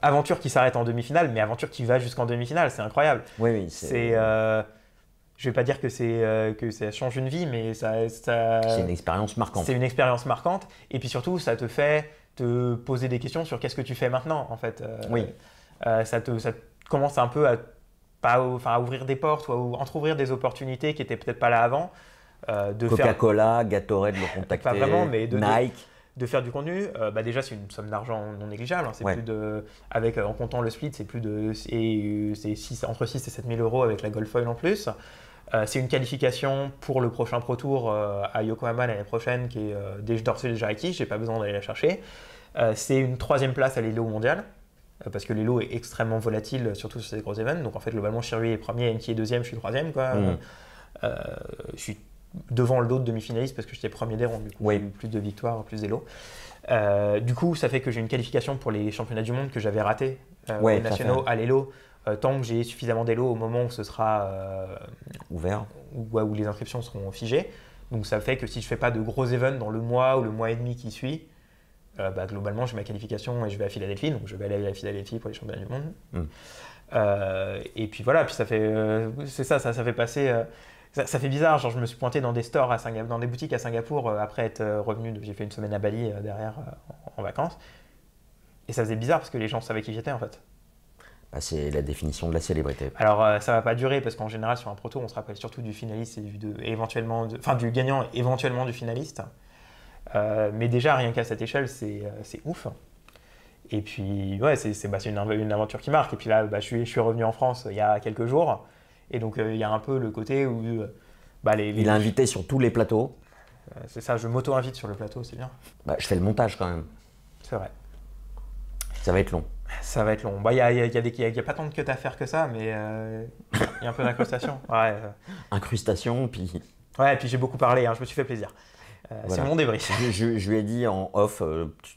aventure qui s'arrête en demi-finale, mais aventure qui va jusqu'en demi-finale, c'est incroyable. Oui, je vais pas dire que ça change une vie, mais ça c'est une expérience marquante. C'est une expérience marquante, et puis surtout, ça te fait te poser des questions sur qu'est-ce que tu fais maintenant, en fait. Oui. Ça commence un peu à ouvrir des portes ou à entrouvrir des opportunités qui n'étaient peut-être pas là avant. Coca-Cola, Gatorade le contacter, pas vraiment, mais Nike. De faire du contenu, déjà c'est une somme d'argent non négligeable. C'est plus en comptant le split, c'est plus de c'est entre 6 et 7 000 euros avec la Gold Foil en plus. C'est une qualification pour le prochain Pro Tour à Yokohama l'année prochaine qui est déjà acquis, j'ai pas besoin d'aller la chercher. C'est une 3e place à l'Elo mondial. Parce que l'Elo est extrêmement volatile, surtout sur ces gros events. Donc en fait, globalement, Shirui est premier, Enki est 2e, je suis 3e. Je suis devant l'autre demi-finaliste parce que j'étais premier des ronds. Du coup, j'ai eu plus de victoires, plus d'Elo. Du coup, ça fait que j'ai une qualification pour les championnats du monde que j'avais raté les nationaux à l'Elo. Tant que j'ai suffisamment d'Elo au moment où ce sera ouvert, où les inscriptions seront figées. Donc ça fait que si je ne fais pas de gros events dans le mois ou le mois et demi qui suit, globalement, j'ai ma qualification et je vais à Philadelphie, donc je vais aller à Philadelphie pour les championnats du monde. Et puis voilà, puis ça fait, ça fait passer, ça fait bizarre. Genre, je me suis pointé dans des stores dans des boutiques à Singapour après être revenu. J'ai fait une semaine à Bali derrière en vacances, et ça faisait bizarre parce que les gens savaient qui j'étais en fait. C'est la définition de la célébrité. Alors ça va pas durer parce qu'en général sur un Pro Tour, on se rappelle surtout du finaliste et du gagnant, éventuellement du finaliste. Mais déjà, rien qu'à cette échelle, c'est ouf. Et puis, c'est une aventure qui marque. Et puis là, je suis revenu en France il y a quelques jours. Et donc, il y a un peu le côté où... il est invité sur tous les plateaux. C'est ça, je m'auto-invite sur le plateau, c'est bien. Je fais le montage quand même. C'est vrai. Ça va être long. Ça va être long. Il y a pas tant de cuts à faire que ça, mais il y a un peu d'incrustation. Incrustation, puis... Ouais, et puis j'ai beaucoup parlé, je me suis fait plaisir. C'est mon débrief. Je lui ai dit en off,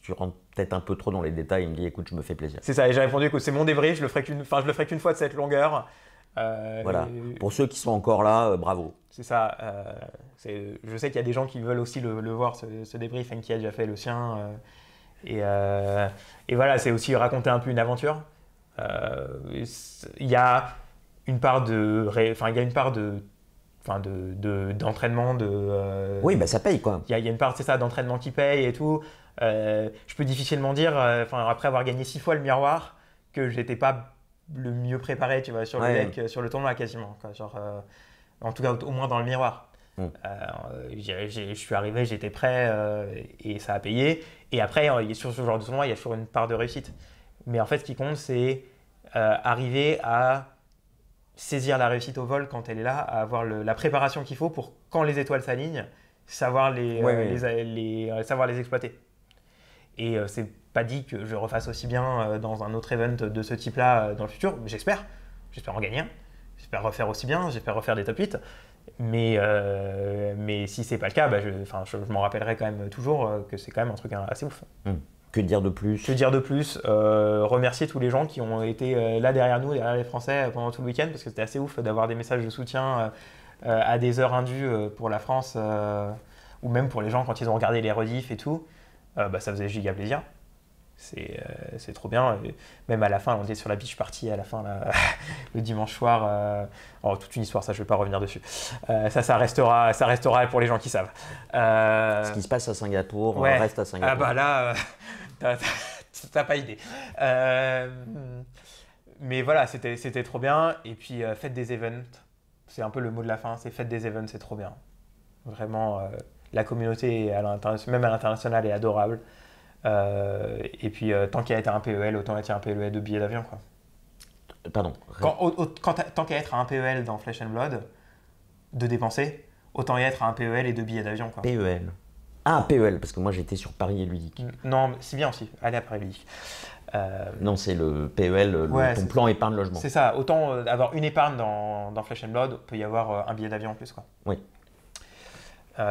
tu rentres peut-être un peu trop dans les détails. Il me dit, écoute, je me fais plaisir. C'est ça, et j'ai répondu, écoute, c'est mon débrief, je le ferai qu'une fois de cette longueur. Voilà. Pour ceux qui sont encore là, bravo. C'est ça. Je sais qu'il y a des gens qui veulent aussi le voir, ce débrief, qui a déjà fait le sien. Et voilà, c'est aussi raconter un peu une aventure. Il y a une part d'entraînement. Oui, ça paye quoi. Il y a une part, c'est ça, d'entraînement qui paye et tout. Je peux difficilement dire, après avoir gagné 6 fois le miroir, que j'étais pas le mieux préparé, tu vois, sur le deck, sur le tournoi quasiment. Quoi. En tout cas, au moins dans le miroir. Je suis arrivé, j'étais prêt et ça a payé. Et après, sur ce genre de tournoi, il y a toujours une part de réussite. Mais en fait, ce qui compte, c'est arriver à saisir la réussite au vol quand elle est là, à avoir la préparation qu'il faut pour quand les étoiles s'alignent, savoir savoir les exploiter. Et c'est pas dit que je refasse aussi bien dans un autre event de ce type-là dans le futur, mais j'espère en gagner un, j'espère refaire aussi bien, j'espère refaire des top 8. Mais si c'est pas le cas, je m'en rappellerai quand même toujours que c'est quand même un truc assez ouf. Que dire de plus? Remercier tous les gens qui ont été là derrière nous, derrière les Français pendant tout le week-end, parce que c'était assez ouf d'avoir des messages de soutien à des heures indues pour la France, ou même pour les gens quand ils ont regardé les rediffs et tout. Ça faisait giga plaisir. C'est trop bien. Et même à la fin, on était sur la beach party à la fin, là, le dimanche soir. Toute une histoire, ça, je ne vais pas revenir dessus. Ça restera pour les gens qui savent. Ce qui se passe à Singapour reste à Singapour. Là, t'as pas idée. Mais voilà, c'était trop bien. Et puis, faites des events. C'est un peu le mot de la fin, c'est faites des events, c'est trop bien. Vraiment, la communauté, même à l'international, est adorable. Et puis, tant qu'à être un PEL, autant être un PEL de billets d'avion, quoi. Pardon. Tant qu'à être un PEL dans Flesh and Blood, de dépenser, autant y être un PEL et 2 billets d'avion, quoi. PEL. Ah, PEL, parce que moi j'étais sur Paris et Ludique. Non, c'est bien aussi, allez à Paris Ludique. Non, c'est le PEL, ton plan épargne logement. C'est ça, autant avoir une épargne dans Flesh and Blood, peut y avoir un billet d'avion en plus, quoi. Oui.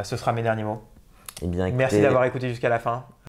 Ce sera mes derniers mots. Eh bien, écoutez, merci d'avoir écouté jusqu'à la fin.